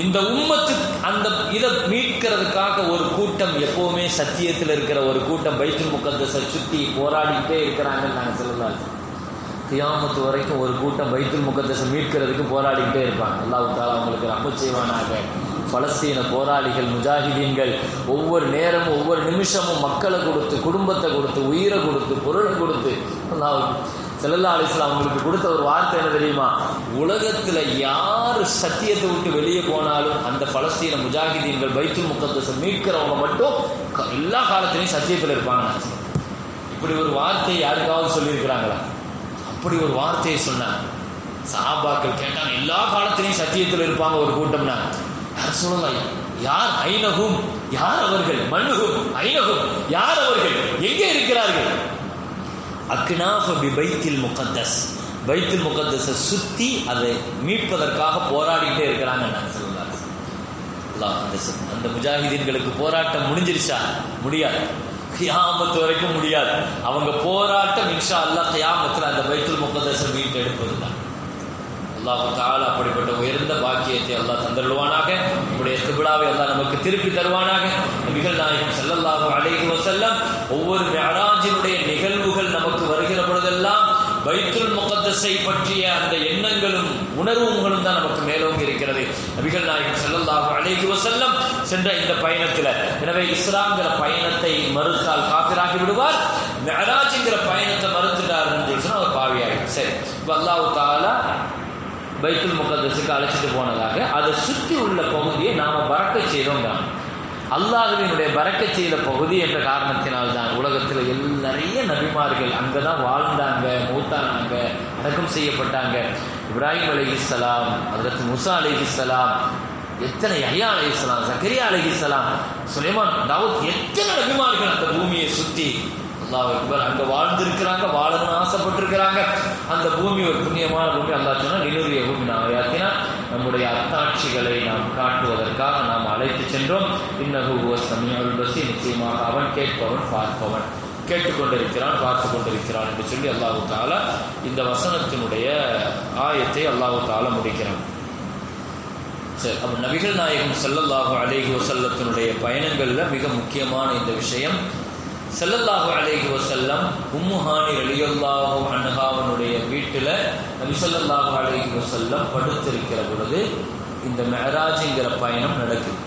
இந்த உம்மத்து அந்த இதை மீட்கிறதுக்காக ஒரு கூட்டம், எப்பவுமே சத்தியத்தில் இருக்கிற ஒரு கூட்டம் பைத்துல் முகத்தஸை சுற்றி போராடிக்கிட்டே இருக்கிறாங்கன்னு நாங்கள் ஸல்லல்லாஹு அலைஹி வஸல்லம். கியாமத்து வரைக்கும் ஒரு கூட்டம் பைத்துல் முகத்தஸை மீட்கிறதுக்கு போராடிக்கிட்டே இருப்பாங்க. அல்லாஹ் தஆலா அவங்களுக்கு ரஹ்மத் செய்வானாக. பலஸ்தீன போராளிகள், முஜாஹிதீன்கள் ஒவ்வொரு நேரமும் ஒவ்வொரு நிமிஷமும் மக்களை கொடுத்து, குடும்பத்தை கொடுத்து, உயிரை கொடுத்து, பொருளை கொடுத்து, அல்லாஹ் ஸல்லல்லாஹு அலைஹி வஸல்லம் அவங்களுக்கு கொடுத்த ஒரு வார்த்தை என்ன தெரியுமா? உலகத்தில் யார் சத்தியத்தை விட்டு வெளியே போனாலும் அந்த பலஸ்தீன முஜாஹிதீன்கள் பைத்துல் முகத்தஸை மீட்கிறவங்க மட்டும் எல்லா காலத்திலையும் சத்தியத்தில் இருப்பாங்க. இப்படி ஒரு வார்த்தையை யாருக்காவது சொல்லியிருக்கிறாங்களா? அப்படி ஒரு வார்த்தையை சொன்னாங்க. சஹாபாக்கள் கேட்டாங்க, எல்லா காலத்திலையும் சத்தியத்தில் இருப்பாங்க ஒரு கூட்டம்னா யார் சொல்லலாம்? யார்? ஐனகும், யார் அவர்கள்? மன்னுகும் ஐனகும், யார் அவர்கள்? எங்கே இருக்கிறார்கள்? அக்னாஃப பி பைத்துல் முகத்தஸ், பைத்துல் முகத்தஸை சுற்றி அதை மீட்பதற்காக போராடிக்கிட்டே இருக்கிறாங்க. நான் சொல்லலாம், அந்த முஜாஹிதீன்களுக்கு போராட்டம் முடிஞ்சிருச்சா? முடியாது, கியாமத்து வரைக்கும் முடியாது. அவங்க போராட்டம் இன்ஷா அல்லாஹ் கியாமத்தில் அந்த பைத்துல் முகத்தஸை மீட்டு எடுப்பது தான். அல்லாஹ் தஆலா அப்படிப்பட்ட உயர்ந்த பாக்கியத்தை அல்லாஹ் தந்தருள்வானாக. நம்முடைய கிபிலாவை அல்லாஹ் நமக்கு திருப்பி தருவானாக. நபிகள் நாயகம் ஸல்லல்லாஹு அலைஹி வஸல்லம் ஒவ்வொரு மிஅராஜினுடைய நிகழ்வுகள் நமக்கு வருகிற பொழுதெல்லாம் பைத்துல் முகத்தஸ் முகத்தஸை பற்றிய அந்த எண்ணங்களும் உணர்வுகளும் தான் நமக்கு மேலோங்கி இருக்கிறது. நபிகள் நாயகம் ஸல்லல்லாஹு அலைஹி வஸல்லம் சென்ற இந்த பயணத்தில், எனவே இஸ்ராங்கிற பயணத்தை மறுத்தால் காபிராகி விடுவார், மிஅராஜ்ங்கிற பயணத்தை மறுத்துட்டார் என்று சொன்னால் அவர் பாவியாகும். சரி, இப்போ அல்லாஹ் தஆலா பைத்துல் முகத்தஸுக்கு அழைச்சிட்டு போனதாக அதை சுற்றி உள்ள பகுதியை நாம் பறக்கச் செய்தோம். அல்லாஹ்வினுடைய பறக்கச் செய்த பகுதி என்ற காரணத்தினால்தான் உலகத்தில் நிறைய நபிமார்கள் அங்கே தான் வாழ்ந்தாங்க, மூத்தானாங்க, அடக்கம் செய்யப்பட்டாங்க. இப்ராஹிம் அலைஹிஸ்ஸலாம், ஹஜ்ரத் மூசா அலைஹிஸ்ஸலாம், எத்தனை யஹ்யா அலைஹிஸ்ஸலாம், ஜக்கரியா அலைஹிஸ்ஸலாம், சுலைமான், தாவூத், எத்தனை நபிமார்கள் அந்த பூமியை சுற்றி அல்லாஹ் அக்பர் அங்கே வாழ்ந்திருக்கிறாங்க, வாழணும்னு ஆசைப்பட்டிருக்கிறாங்க. அந்த பூமி ஒரு புண்ணியமான பூமி. அல்லாஹ் சொன்னால் நிலுரிய பூமி நாம் யாத்தினா நம்முடைய அத்தாட்சிகளை நாம் காட்டுவதற்காக நாம் அழைத்து சென்றோம். இன்னஹு ஹுவ ஸமீஉல் பஸீர், நிச்சயமாக அவன் கேட்பவன் பார்ப்பவன், கேட்டுக்கொண்டிருக்கிறான் பார்த்து கொண்டிருக்கிறான் என்று சொல்லி அல்லாஹ் தஆலா இந்த வசனத்தினுடைய ஆயத்தை அல்லாஹ் தஆலா முடிக்கிறான். சரி, அப்போ நபிகள் நாயகம் ஸல்லல்லாஹு அலைஹி வஸல்லத்தினுடைய பயணங்களில் மிக முக்கியமான இந்த விஷயம், ஸல்லல்லாஹு அலைஹி வஸல்லம் உம்மு ஹானி ரலியல்லாஹு அன்ஹாவுடைய வீட்டில் நபி ஸல்லல்லாஹு அலைஹி வஸல்லம் படுத்திருக்கிற பொழுது இந்த மிஅராஜ்ங்கிற பயணம் நடக்குது.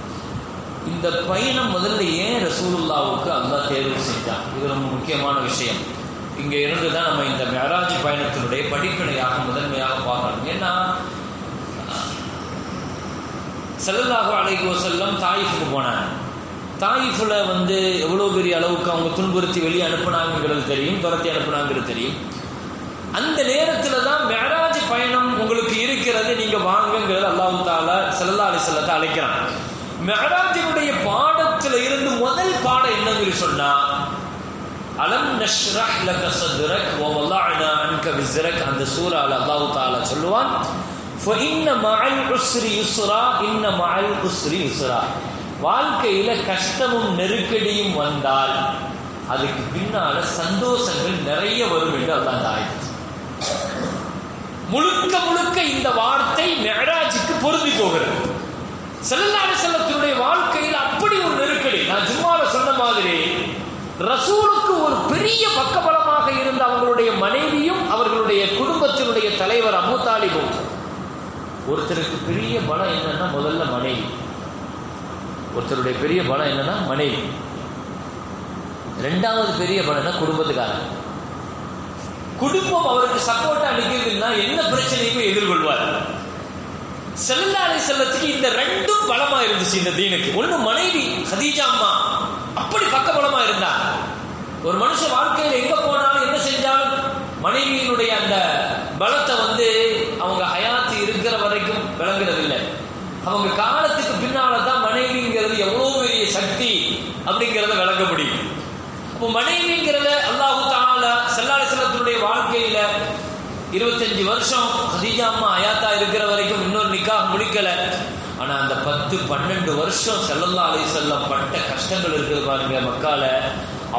இந்த பயணம் முதல்ல ஏன் ரசூலுல்லாஹ்வுக்கு அல்லாஹ் தேர்வு செஞ்சான்? இது ரொம்ப முக்கியமான விஷயம். இங்கே இருந்து தான் நம்ம இந்த மிஅராஜ் பயணத்தினுடைய படிப்பினையாக முதன்மையாக பார்க்கணும். ஏன்னா ஸல்லல்லாஹு அலைஹி வஸல்லம் தாயிஃபுக்கு போனாங்க. தாயிஃபில் எவ்வளோ பெரிய அளவுக்கு அவங்க துன்புறுத்தி வெளியே அனுப்புனாங்கிறது தெரியும், துரத்தி அனுப்புனாங்கிறது தெரியும். அந்த நேரத்தில் தான் மிஅராஜ் பயணம் உங்களுக்கு இருக்கிறது, நீங்கள் வாங்கங்கிறது அல்லாஹ் தஆலா ஸல்லல்லாஹு அலைஹி வஸல்லத்தை அழைக்கிறான். மிஅராஜினுடைய பாடத்தில் இருந்து முதல் பாடம் என்னன்னு சொன்னா, அலம் நஷ்ரஹ் லக ஸத்ரக் வ வலஅனா அன்க விஸ்ரக், அந்த சூரால அல்லாஹ் தஆலா சொல்லுவான், ஃபஇன்ன மஅல் உஸ்ரி யுஸ்ரா, இன்ன மஅல் உஸ்ரி யுஸ்ரா. வாழ்க்கையில கஷ்டமும் நெருக்கடியும் வந்தால் அதுக்கு பின்னால சந்தோஷங்கள் நிறைய வரும் என்று அல்லாஹ் ஆயிடுச்சு. முழுக்க முழுக்க இந்த வார்த்தை மிஅராஜுக்கு பொருந்தி போகிறது. ஸல்லல்லாஹு அலைஹி வஸல்லத்தினுடைய வாழ்க்கையில் அப்படி ஒரு நெருக்கடி. நான் ஜும்மால சொன்ன மாதிரி ரசூலுக்கு ஒரு பெரிய பக்கபலமாக இருந்த அவங்களுடைய மனைவியும் அவர்களுடைய குடும்பத்தினுடைய தலைவர் அபூ தாலிபும். ஒருத்தருக்கு பெரிய பலம் என்னன்னா முதல்ல மனைவி, ஒருத்தருடைய பெரிய பலம் என்னன்னா மனைவி. ரெண்டாவது பெரிய பலம் என்ன? குடும்பத்துக்காரன். குடும்பம் அவருக்கு சப்போர்ட்டா நிற்கிறதுன்னா என்ன பிரச்சனையும் எதிர்கொள்வார். ஸல்லல்லாஹு அலைஹி வஸல்லத்துக்கு இந்த ரெண்டும் பலமா இருந்துச்சு இந்த தீனுக்கு. ஒண்ணு மனைவி கதீஜா அம்மா அப்படி பக்கபலமா இருந்தா. ஒரு மனுஷன் வாழ்க்கையில் எங்க போனாலும் என்ன செஞ்சாலும் மனைவியினுடைய அந்த பலத்தை அவங்க ஹயாத்து இருக்கிற வரைக்கும் விளங்குறதில்லை. அவங்க காலத்துக்கு பின்னால்தான் மனைவிங்கிறது எவ்வளவு பெரிய சக்தி அப்படிங்கிறத விளங்க முடியும். அப்போ மனைவிங்கிறத அல்லாஹ் தஆலா ஸல்லல்லாஹு அலைஹி வஸல்லத்துடைய வாழ்க்கையில 25 வருஷம் கதீஜா அம்மா ஹயாத்தா இருக்கிற வரைக்கும் இன்னொரு நிக்காஹ் முடிக்கல. ஆனா அந்த 10-12 வருஷம் ஸல்லல்லாஹு அலைஹி வஸல்லம் பட்ட கஷ்டங்கள் இருக்குது பாருங்க. மக்கால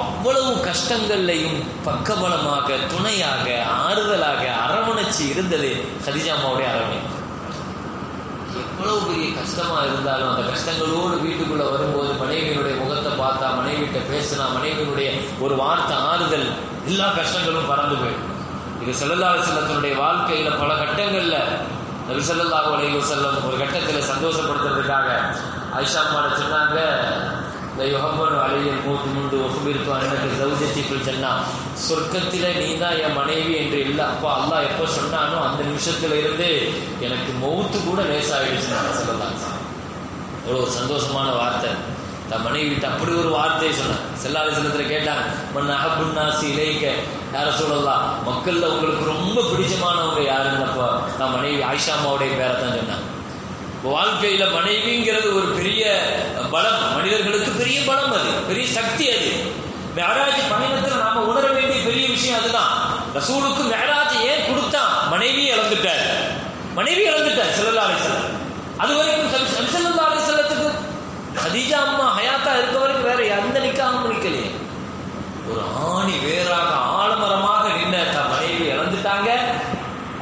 அவ்வளவு கஷ்டங்கள்லையும் பக்கபலமாக, துணையாக, ஆறுதலாக அரவணைச்சு இருந்தது கதீஜா அம்மாவுடைய அரவணைப்பு. எவ்வளவு பெரிய கஷ்டமா இருந்தாலும் அந்த கஷ்டங்களோடு வீட்டுக்குள்ள வரும்போது மனைவியினுடைய முகத்தை பார்த்தா, மனைவிட்ட பேசினா, மனைவியினுடைய ஒரு வார்த்தை ஆறுதல், எல்லா கஷ்டங்களும் பறந்து போயிடும். இது ஸல்லல்லாஹு அலைஹி வஸல்லத்துடைய வாழ்க்கையில பல கட்டங்கள்ல நபி ஸல்லல்லாஹு அலைஹி வஸல்லம் ஒரு கட்டத்தில் சந்தோஷப்படுத்துறதுக்காக ஆயிஷா அம்மா சொன்னாங்க, சொர்க்கத்தில நீ தான் என் மனைவி என்று இல்லை. அப்பா அல்லாஹ் எப்போ சொன்னானோ அந்த நிமிஷத்துல இருந்து எனக்கு மௌத்து கூட லேசாயிடுச்சு. நான் சொல்லலாம், எவ்வளோ ஒரு சந்தோஷமான வார்த்தை. தன் மனைவிட்டு அப்படி ஒரு வார்த்தையை சொன்னான். ஸல்லல்லாஹு அலைஹி வஸல்லம் கேட்டாங்க, மன் அஹப்புன் நாஸி இலைக யா ரசூலல்லாஹ், மக்கள்ல உங்களுக்கு ரொம்ப பிடிச்சமானவங்க யாருன்னப்போ தன் மனைவி ஆயிஷா அம்மாவுடைய பேரை தான் சொன்னாங்க. வாழ்க்கையில மனைவிங்கிறது ஒரு பெரிய பலம், மனிதர்களுக்கு பெரிய பலம், அது பெரிய சக்தி. அது மிஅராஜ் பயணத்தில் நாம உணர வேண்டிய பெரிய விஷயம் அதுதான். ரசூலுக்கு மிஅராஜ் ஏன் கொடுத்தான்? மனைவி இழந்துட்டார் ஸல்லல்லாஹு அலைஹி வஸல்லம். அது வரைக்கும் ஸல்லல்லாஹு அலைஹி வஸல்லத்துக்கு கதீஜா அம்மா ஹயாத்தா இருக்க வரைக்கும் வேற எந்த நிக்காஹும் நிக்கலையே. ஒரு ஆணி வேறாக ஆலமரமாக நின்ன தன் மனைவி இழந்துட்டாங்க.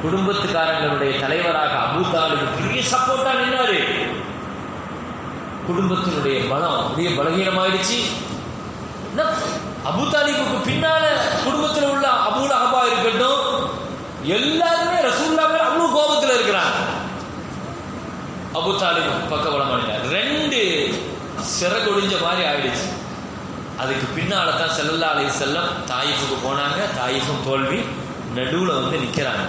குடும்பத்துக்காரங்களுடைய தலைவராக அபூ தாலிப் பெரிய சப்போர்ட்டா நின்னாரு. குடும்பத்தினுடைய பலம் அப்படியே பலகீனமாயிடுச்சு. அபூ தாலிபுக்கு பின்னால குடும்பத்தில் உள்ள அபூ லஹபா இருக்கட்டும், எல்லாருமே அபூ தாலிப் பக்கபலமானார். 2 சிறகொடிஞ்ச மாதிரி ஆயிடுச்சு. அதுக்கு பின்னால தான் ஸல்லல்லாஹு அலைஹி வஸல்லம் தாயிஃபுக்கு போனாங்க. தாயிஃபும் தோல்வி, நடுவுல வந்து நிக்கிறாங்க.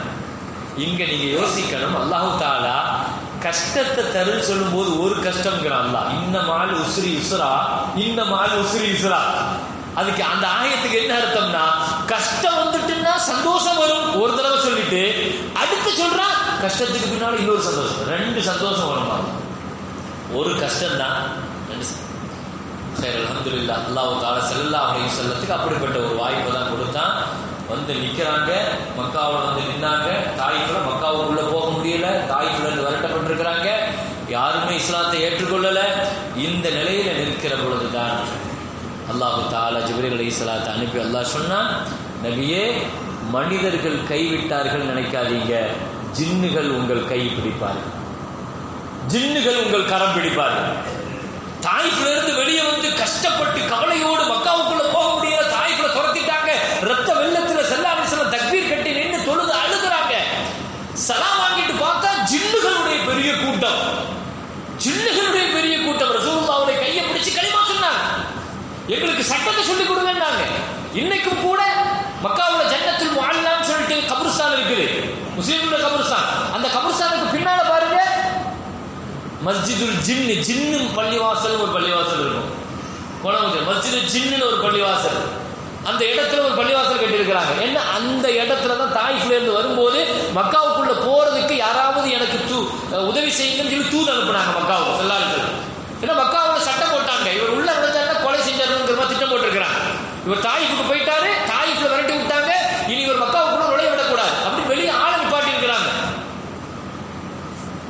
இங்க நீங்க யோசிக்கணும், அல்லாஹ் தஆலா கஷ்டத்தை தருன்னு சொல்லும் போது ஒரு கஷ்டம்ங்கிறான் அல்லாஹ். இன்னமால் உஸ்ரி யுஸ்ரா, இன்னமால் உஸ்ரி யுஸ்ரா. அதுக்கு அந்த ஆயத்துக்கு என்ன அர்த்தம்னா, கஷ்டம் வந்துட்டுன்னா சந்தோஷம் வரும் ஒரு தடவை சொல்லிட்டு, அடுத்து சொல்றான் கஷ்டத்துக்கு பின்னால இன்னொரு சந்தோஷம், 2 சந்தோஷம் வரும். ஒரு கஷ்டம் தான், 2 சரி அல்ஹம்துலில்லாஹ். அல்லாஹ் தஆலா ஸல்லல்லாஹு அலைஹி வஸல்லத்துக்கு அப்படிப்பட்ட ஒரு வாய்ப்பை தான் கொடுத்தான். வந்து நிற்கிறாங்க, மக்காவில் வந்து நின்னாங்க. தாயிஃப்ல மக்காவுக்குள்ள போக முடியல, தாயிஃப்ல இருந்து விரட்டப்பட்டிருக்கிறாங்க, யாருமே இஸ்லாத்தை ஏற்றுக்கொள்ளல. இந்த நிலையில நிற்கிற பொழுதுதான் அல்லாஹ் தஆலா ஜிப்ரீல் அலைஹிஸ்ஸலாத்தை அனுப்பி அல்லாஹ் சொன்னான், நபியே மனிதர்கள் கைவிட்டார்கள் நினைக்காதீங்க, ஜின்னுகள் உங்கள் கை பிடிப்பார்கள், ஜின்னுகள் உங்கள் கரம் பிடிப்பார்கள். தாயிஃப்ல இருந்து வெளியே வந்து கஷ்டப்பட்டு கவலையோடு மக்காவுக்குள்ள போக முடியல, தாயிஃப்ல துரத்திட்டாங்க. ரத்த வெள்ளத்துல ஸல்லல்லாஹு அலைஹி வஸல்லம் தக்பீர் கட்டி நின்று தொழுது அழுகுறாங்க. சலாம் வாங்கிட்டு பார்த்தா ஜின்னுகளுடைய பெரிய கூட்டம், ஜின்னுகளுடைய பெரிய கூட்டம். ரசூலுல்லாஹ்வுடைய கையை பிடிச்சு கலிமா சொன்னாங்க, எங்களுக்கு சட்டத்தை சொல்லி கொடுங்கன்னாங்க. இன்னைக்கும் கூட மக்காவுல ஜன்னத்துல் முஅல்லான்னு சொல்லிட்டு கபர்ஸ்தான் இருக்குது, முஸ்லிம்களுடைய கபர்ஸ்தான். அந்த கபர்ஸ்தானுக்கு பின்னால பாருங்க மஸ்ஜிதுல் ஜின்னு, ஜின்னு பள்ளிவாசல் ஒரு பள்ளிவாசல் இருக்கும். மஸ்ஜிதுல் ஜின்னு ஒரு பள்ளிவாசல், அந்த இடத்துல ஒரு பள்ளிவாசல் கட்டியிருக்கிறாங்க. என்ன, அந்த இடத்துல தான் தாயிஃப்ல இருந்து வரும்போது மக்காவுக்குள்ள போறதுக்கு யாராவது எனக்கு உதவி செய்யுங்கன்னு சொல்லி தூது அனுப்புனாங்க மக்காவுக்கு ஸல்லல்லாஹு அலைஹி வஸல்லம். ஏன்னா மக்காவுல சட்டம் போட்டாங்க, இவர் உள்ள நுழைஞ்சாருன்னா கொலை செஞ்சாருங்கிற மாதிரி திட்டம் போட்டிருக்கிறாங்க. இவர் தாயிஃபுக்கு போயிட்டாரு, தாயிஃப்ல விரட்டி விட்டாங்க, இனி இவர் மக்காவுக்குள்ள நுழைய விடக்கூடாது அப்படி வெளியே ஆளை நிப்பாட்டி இருக்கிறாங்க.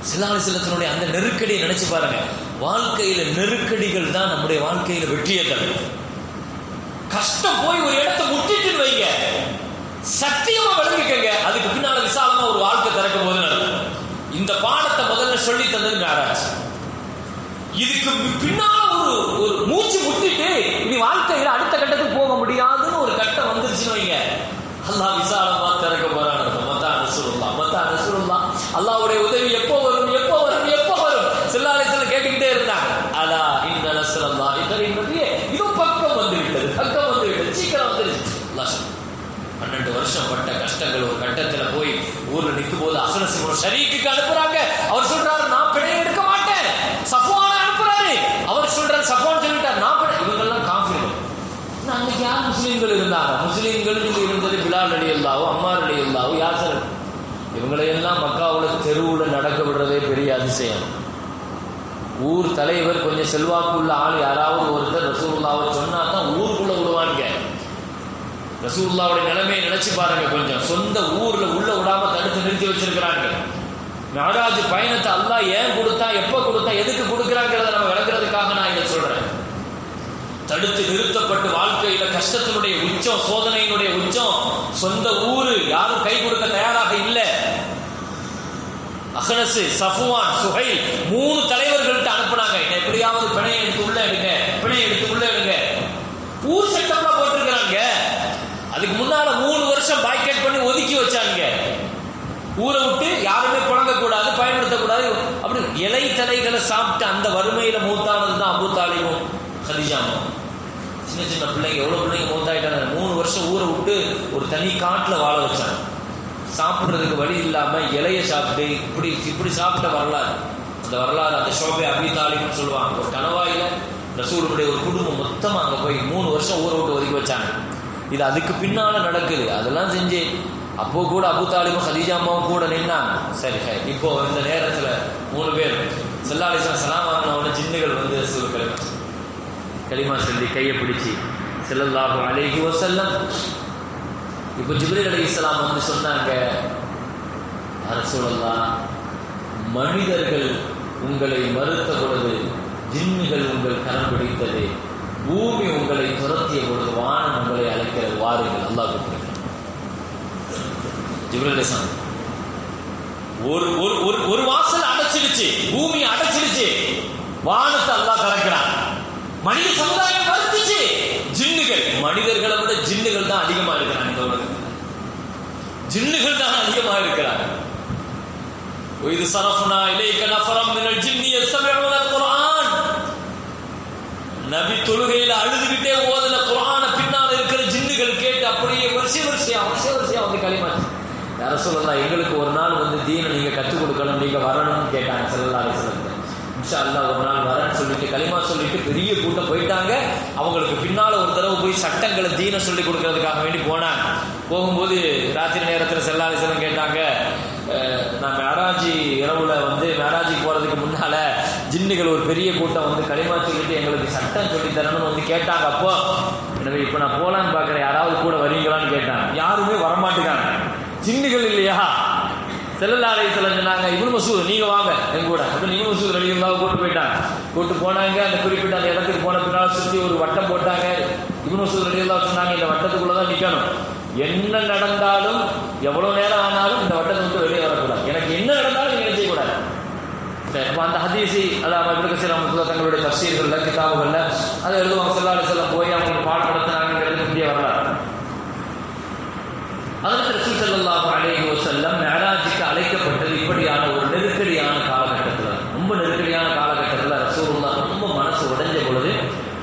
ஸல்லல்லாஹு அலைஹி வஸல்லத்தினுடைய அந்த நெருக்கடியை நினைச்சு பாருங்க. வாழ்க்கையில நெருக்கடிகள் தான் நம்முடைய வாழ்க்கையில வெற்றியை தரும். கஷ்டம் போய் ஒரு இடத்தை முட்டிட்டு வைங்க, சத்தியமா விளங்கிக்கங்க, அதுக்கு பின்னால விசாலமா ஒரு வாழ்க்கை திறக்க போது நடக்கும். இந்த பாடத்தை முதல்ல சொல்லி தந்தது மேராஜ். இதுக்கு பின்னால ஒரு மூச்சு முட்டிட்டு இனி வாழ்க்கையில அடுத்த கட்டத்துக்கு போக முடியாதுன்னு ஒரு கட்டம் வந்துருச்சுன்னு வைங்க, அல்லாஹ் விசாலமா திறக்க போறான். அல்லாஹ்வுடைய உதவி எப்போ வரும், எப்போ வரும், எப்போ வரும்? ஸல்லல்லாஹு அலைஹி வஸல்லம் கேட்டுக்கிட்டே இருந்தாங்க. அலா இன்ன நஸ்ரல்லாஹி கரீம், இது பக்கம் வந்து விட்டது, பக்கம் வந்து விட்டது, சீக்கிரம் வந்துருச்சு. அல்லாஹ் 12 வருஷம் பட்ட கஷ்டங்கள் ஒரு கட்டத்துல போய் ஊர்ல நிற்கும் போது அஹ்னஸ் இப்னு ஷரீக்கு அனுப்புறாங்க. அவர் சொல்றாரு, நான் பிணை எடுக்க மாட்டேன். சஃப்வான் அனுப்புறாரு, அவர் சொல்றாரு, சஃப்வான் சொல்லிட்டார், நான் பிணை. இவங்கெல்லாம் காஃபிர்கள். அன்னைக்கு யார் முஸ்லீம்கள் இருந்தாங்க? முஸ்லீம்கள் இருந்தது பிலால் ரலியல்லாஹு, அம்மார் ரலியல்லாஹு, யாசர். இவங்களையெல்லாம் மக்காவுல தெருவுல நடக்க விடுறதே பெரிய அதிசயம். ஊர் தலைவர் கொஞ்சம் செல்வாக்குள்ள ஆள் யாராவது ஒருத்தர் ரசூலுல்லாஹ்வை சொன்னா தான் ஊருக்குள்ள விடுவாங்க. ரசூலுல்லாஹ்வுடைய நிலைமையை நினைச்சு பாருங்க கொஞ்சம். சொந்த ஊர்ல உள்ள விடாம தடுத்து நிறுத்தி வச்சிருக்கிறாங்க. மிஅராஜ் பயணத்தை அல்லாஹ் ஏன் கொடுத்தா, எப்ப கொடுத்தா, எதுக்கு கொடுக்கிறாங்கிறத நம்ம விளங்குறதுக்காக நான் இதை சொல்றேன். தடுத்து நிறுத்தப்பட்டு வாழ்க்கையில கஷ்டத்தினுடைய உச்சம், சோதனையினுடைய உச்சம், சொந்த ஊரு, யாரும் கை கொடுக்க தயாராக இல்லை. அஹ்னஸ், சஃப்வான், சுஹைல் 3 தலைவர்கள்ட்ட அனுப்புனாங்க, எப்படியாவது பிணையை எடுத்து உள்ள எடுங்க, பிணையை எடுத்து உள்ள எடுங்க. ஊர் சட்டம்லாம் போட்டிருக்கிறாங்க. அதுக்கு முன்னால 3 வருஷம் பாய்கேட் பண்ணி ஒதுக்கி வச்சாங்க. ஊரை விட்டு யாருமே புழங்க கூடாது, பயன்படுத்தக்கூடாது. அப்படி இலை தலைகளை சாப்பிட்டு அந்த வறுமையில மூத்தானது தான் அபூ தாலிபும் கதீஜாவும். சின்ன சின்ன பிள்ளைங்க, எவ்வளவு பிள்ளைங்க மூத்தாயிட்டாங்க. 3 வருஷம் ஊரை விட்டு ஒரு தனி காட்டுல வாழ வச்சாங்க. சாப்பிடுறதுக்கு வழி இல்லாம இலைய சாப்பிட்டு இப்படி சாப்பிட்ட வரலாறு, அந்த வரலாறு அந்த ஷோபே அபீ தாலிப்னு சொல்லுவாங்க. ஒரு கணவாயில ரசூலுடைய ஒரு குடும்பம் மொத்தமா அங்க போய் 3 வருஷம் ஊரை விட்டு ஒதுக்கி வச்சாங்க. இது அதுக்கு பின்னால நடக்குது. அதெல்லாம் செஞ்சு அப்போ கூட அபூ தாலிபும் கதீஜா அம்மாவும் கூட நின்னாங்க. சரி, இப்போ இந்த நேரத்துல 3 பேர் ஸல்லல்லாஹு அலைஹி வஸல்லம் சலாம் வாங்கின ஜின்னுகள் வந்து ரசூலுக்கு கலிமா சொல்லி கையை பிடிச்சி ஸல்லல்லாஹு அலைஹி வஸல்லம். இப்போ ஜிப்ரீல் அலைஹிஸ்ஸலாம் வந்து சொன்னாங்க, ரசூலல்லாஹ், மனிதர்கள் உங்களை மறுத்த பொழுது ஜின்னுகள் உங்கள் கரம் பிடித்தது, பூமி உங்களை துரத்திய பொழுது வானம் உங்களை அழைக்கிறது, வாருங்கள். அல்லாஹ் கூப்பிடுங்க. ஜிப்ரீல் அலைஹிஸ்ஸலாம் ஒரு வாசல் அடைச்சிடுச்சு, பூமி அடைச்சிடுச்சு, வானத்தை அல்லாஹ் திறக்கிறான். மனித சமுதாயம் மறுத்துச்சு. ஜின்னுகள், மனிதர்களை விட ஜின்னுகள் தான் அதிகமா இருக்கிறாங்க. ஜின்னுகள் தான் அதிகமா இருக்கிறாங்க. وإذ صرفنا إليك نفرا من الجن يستمعون القرآن. நபி தொழுகையில அழுதுகிட்டே ஓதுன குர்ஆனை பின்னால இருக்கிற ஜின்னுகள் கேட்டு அப்படியே வரிசையா வந்து கலிமாச்சு. யா ரசூலல்லாஹ், எங்களுக்கு ஒரு நாள் வந்து தீனை நீங்க கற்றுக் கொடுக்கணும், நீங்க வரணும்னு கேட்டாங்க ஸல்லல்லாஹு அலைஹி வஸல்லம். இன்ஷா அல்லாஹ் ஒரு நாள் வரேன்னு சொல்லிட்டு கலிமா சொல்லிட்டு பெரிய கூட்டம் போயிட்டாங்க. அவங்களுக்கு பின்னால ஒரு தடவை போய் சட்டங்களை தீனை சொல்லி கொடுக்கறதுக்காக வேண்டி போனாங்க. போகும்போது ராத்திரி நேரத்தில் ஸல்லல்லாஹு அலைஹி வஸல்லம் கேட்டாங்க, நான் மேராஜி இரவுல வந்து மேராஜிக்கு போறதுக்கு முன்னால ஜின்னுகள் ஒரு பெரிய கூட்டம் வந்து கலிமா சொல்லிட்டு எங்களுக்கு சட்டம் சொல்லி தரணும்னு வந்து கேட்டாங்க. அப்போ எனவே இப்போ நான் போலான்னு பார்க்குறேன், யாராவது கூட வரீங்களான்னு கேட்டாங்க. யாருமே வரமாட்டேங்காங்க, ஜின்னுகள் இல்லையா. ஸல்லல்லாஹு அலைஹி வஸல்லம் சொன்னாங்க, இப்னு மஸ்ஊத் நீங்க வாங்க எங்க கூட. அப்ப இப்னு மஸ்ஊத் ரலியல்லாஹு கூட்டு போயிட்டாங்க. கூட்டு போனாங்க. அந்த குறிப்பிட்ட அந்த இடத்துக்கு போன பின்னால் சுற்றி ஒரு வட்டம் போட்டாங்க. இப்னு மஸ்ஊத் ரலியல்லாஹு சொன்னாங்க, இந்த வட்டத்துக்குள்ளதான் நிக்கணும், என்ன நடந்தாலும் எவ்வளவு நேரம் ஆனாலும் இந்த வட்டத்தை விட்டு வெளியே வரக்கூடாது, எனக்கு என்ன நடந்தாலும் நீங்க செய்யக்கூடாது. அந்த ஹதீஸி அதாவது இப்னு கஸீர் ரஹ்மத்துல்லாஹி தங்களுடைய தஃசீர்கள்ல கிதாபுகள்ல அதை எழுதுவாங்க. ஸல்லல்லாஹு அலைஹி வஸல்லம் போய் அவங்க பாடப்படுத்தினாங்கிறது இந்திய வரலாறு. அதற்கு ரசூல் ஸல்லல்லாஹு அலைஹி வஸல்லம் மிஅராஜுக்கு அழைக்கப்பட்டது இப்படியான ஒரு நெருக்கடியான காலகட்டத்தில், ரொம்ப நெருக்கடியான காலகட்டத்தில் ரசூலுல்லாஹ் ரொம்ப மனசு உடைஞ்ச பொழுது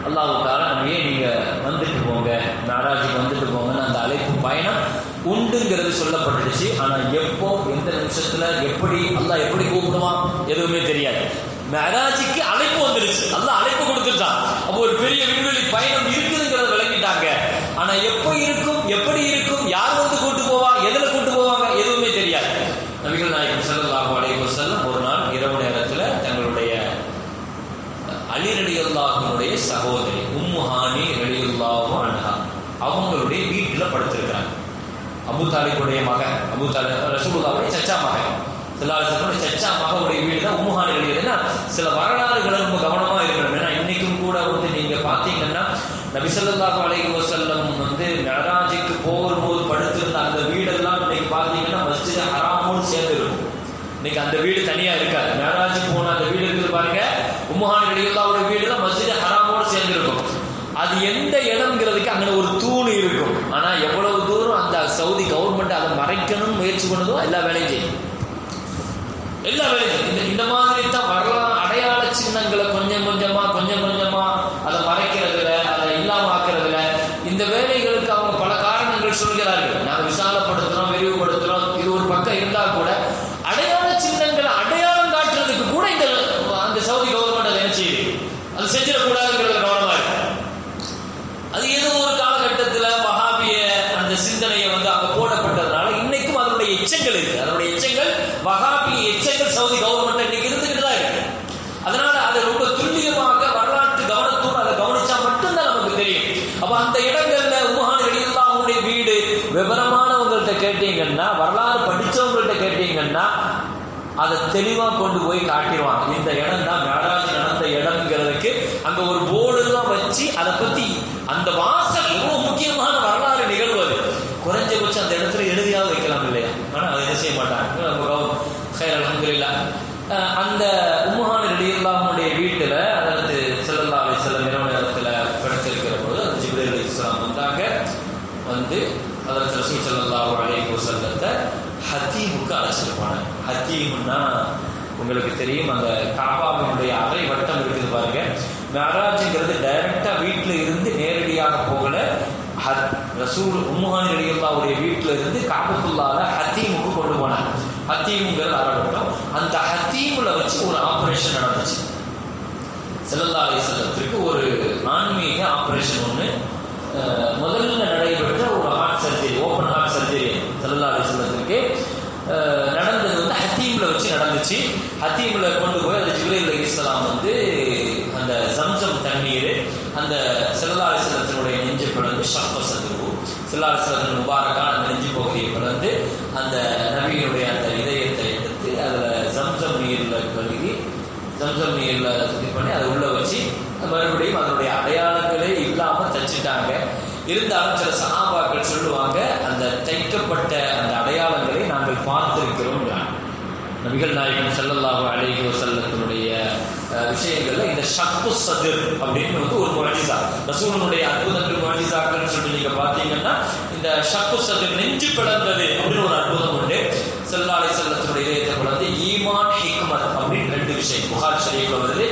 அல்லாஹ் தஆலா நபியே நீங்க வந்துட்டு போங்க, மிஅராஜுக்கு வந்துட்டு போங்கன்னு அந்த அழைப்பு பயணம் உண்டுங்கிறது சொல்லப்பட்டுடுச்சு. ஆனா எப்போ எந்த நிமிஷத்துல எப்படி அல்லாஹ் எப்படி கூப்பிடுவான் எதுவுமே தெரியாது. மிஅராஜுக்கு அழைப்பு வந்துருச்சு, அல்லாஹ் அழைப்பு கொடுத்துட்டான். அப்போ ஒரு பெரிய விண்வெளி பயணம் இருக்குதுங்கிறத விளங்கிட்டாங்க. ஆனா எப்போ இருக்கும், எப்படி இருக்கும், யார் வந்து கூட்டு போவா, எதுல கூட்டு போவாங்க எதுவுமே தெரியாது. நபிகள் நாயகம் ஸல்லல்லாஹு அலைஹி வஸல்லம் ஒரு நாள் இரவு நேரத்துல தங்களுடைய அலி ரலியல்லாஹுடைய சகோதரி உம்மு ஹானி ரலியல்லாஹு அன்ஹா அவங்களுடைய வீட்டுல படுத்திருக்கிறாங்க. அபூ தாலிபுடைய மகன், அபூ தாலிப் ரசூலுல்லாஹ்வுடைய சச்சா மகன், ஸல்லல்லாஹு அலைஹி வஸல்லம் சச்சா மகனுடைய வீடு தான் உம்மு ஹானி ரலியல்லாஹு. சில வரலாறுகளை ரொம்ப கவனமா இருக்கணும். ஏன்னா இன்னைக்கும் கூட வந்து நீங்க பாத்தீங்கன்னா நபி ஸல்லல்லாஹு அலைஹி வஸல்லம் வந்து மிஅராஜுக்கு போகும்போது படுத்திருந்த அந்த வீடெல்லாம் இன்னைக்கு பாத்தீங்கன்னா மஸ்ஜித் ஹராமோடு சேர்ந்து இருக்கும். இன்னைக்கு அந்த வீடு தனியா இருக்காது. மிஅராஜுக்கு போன அந்த வீடு இருக்குது பாருங்க, உம்மு ஹானி ரலியல்லாஹுடைய வீடுல மஸ்ஜித் ஹராமோடு சேர்ந்து இருக்கும். அது எந்த இடம்ங்கிறதுக்கு அங்கே ஒரு தூண் இருக்கும். ஆனா எவ்வளவு தூரம் அந்த சவுதி கவர்மெண்ட் அதை மறைக்கணும்னு முயற்சி பண்ணுதோ எல்லா வேலையும் செய்யும், எல்லா வேலையும். இந்த மாதிரி தான் வரலாறு அடையாள சின்னங்களை கொஞ்சம் கொஞ்சமா அதை மறைக்கிறதுல, அதை இல்லாம ஆக்குறதுல, இந்த வேலைகளுக்கு அவங்க பல காரணங்கள் சொல்கிறார்கள். நாங்கள் விசாலப்படுத்துறோம், விரிவுபடுத்துறோம், இது ஒரு பக்கம் இருந்தா கூட அடையாள சின்னங்களை அடையாளம் காட்டுறதுக்கு கூட இந்த அந்த சவுதி கவர்மெண்ட் அதை என்ன செய்யுது, அது செஞ்சிடக்கூடாதுங்கிறது கவனமா இருக்கு. அது ஏதோ ஒரு காலகட்டத்தில் வஹாபிய அந்த சிந்தனையை வந்து அங்க போடப்பட்டதுனால இன்னைக்கும் அதனுடைய எச்சங்கள் இருக்கு. அதனுடைய எச்சங்கள் வஹாபிய எச்சங்கள் சவுதி கவர்மெண்ட் இன்னைக்கு இருந்துகிட்டு தான் இருக்கு. அதனால அதை ரொம்ப துல்லியமாக வரலாற்று கவனத்தோடு அதை கவனிச்சா மட்டும்தான் நமக்கு தெரியும். அப்ப அந்த இடங்கள்ல உம்மு ஹானி ரலியல்லாஹுடைய வீடு விவரமானவங்கள்ட்ட கேட்டீங்கன்னா, வரலாறு படிச்சவங்கள்ட்ட கேட்டீங்கன்னா அதை தெளிவா கொண்டு போய் காட்டிடுவாங்க. இந்த இடம் தான் மிஅராஜ் நடந்த இடம்ங்கிறதுக்கு அங்க ஒரு போர்டு எல்லாம் வச்சு அதை பத்தி அந்த வாசல் எவ்வளவு முக்கியமான வரலாறு நிகழ்வு. அது குறைஞ்சபட்சம் அந்த இடத்துல எழுதியாவது வைக்கலாம் இல்லையா? ஆனா அதை என்ன செய்ய மாட்டாங்க. அல்ஹம்துலில்லாஹ் அந்த உம்மு ஹானி ரலியல்லாஹுடைய வீட்டுல அதாவது ஸல்லல்லாஹு அலைஹி வஸல்லம் இரவு நேரத்துல படுத்திருக்கிற போது அந்த ஜிப்ரீல் அலைஹிஸ்ஸலாம் வந்தாங்க. வந்து அதற்கு ரசூல் ஸல்லல்லாஹு அலைஹி வஸல்லத்தை ஹத்தீமுக்கு அழைச்சிட்டு போனாங்க. ஹத்தீம்னா உங்களுக்கு தெரியும், அந்த காபாவினுடைய அரை வட்டம் இருக்குது பாருங்க. மிஅராஜ்ங்கிறது டைரக்டா வீட்டுல இருந்து நேரடியாக போகல. ரசூல் உம்மு ஹானி ரலியல்லாஹுடைய வீட்டுல இருந்து காபத்துல்லாஹ்ல ஹத்தீமுக்கு கொண்டு போனாங்க. ஹத்தீம்ங்கிறது அரை வட்டம். அந்த ஹத்தீமுல வச்சு ஒரு ஆபரேஷன் நடந்துச்சு. ஸல்லல்லாஹு அலைஹி வஸல்லத்திற்கு ஒரு ஆன்மீக ஆபரேஷன் ஒன்று முதல்ல நடைபெற்ற ஒரு heart surgery, open heart surgery ஸல்லல்லாஹு அலைஹி வஸல்லத்திற்கு நடந்தது வந்து ஹத்தீம்ல வச்சு நடந்துச்சு. ஹத்தீம்ல கொண்டு போய் அந்த ஜிப்ரீல் அலைஹிஸ்ஸலாம் வந்து அந்த ஜம்சம் தண்ணீர் அந்த ஸல்லல்லாஹு அலைஹி வஸல்லத்தினுடைய நெஞ்சு பிளந்து ஷக்க சதுரு ஸல்லல்லாஹு அலைஹி வஸல்லத்தின் முபாரக்கான அந்த நெஞ்சு பகுதியை பிளந்து அந்த நபியினுடைய அந்த இதயத்தை எடுத்து அதில் ஜம்சம் நீர்ல கழுவி ஜம்சம் நீர்ல இது பண்ணி அதை உள்ள வச்சு மறுபடியும் அதனுடைய அடையாளங்களே இல்லாம தச்சுட்டாங்க. இருந்தாலும் சில சஹாபாக்கள் சொல்லுவாங்க, அந்த தைக்கப்பட்ட அந்த அடையாளங்களை நாங்கள் பார்த்திருக்கிறோம். நபிகள் நாயகம் ஸல்லல்லாஹு அலைஹி வஸல்லத்தினுடைய விஷயங்கள்ல இந்த ஷக்கு சதுர் அப்படின்னு வந்து ஒரு முஅஜிஸா, ரசூலுடைய அற்புதங்கள் முஅஜிஸாக்கள் சொல்லி நீங்க பாத்தீங்கன்னா இந்த ஷக்கு சதுர் நெஞ்சு பிளந்தது அப்படின்னு ஒரு அற்புதம் உண்டு. ஸல்லல்லாஹு அலைஹி வஸல்லத்தினுடைய இதயத்தை பிளந்து ஈமான் விஷயம். புகார் ஷரீஃப்ல வருது,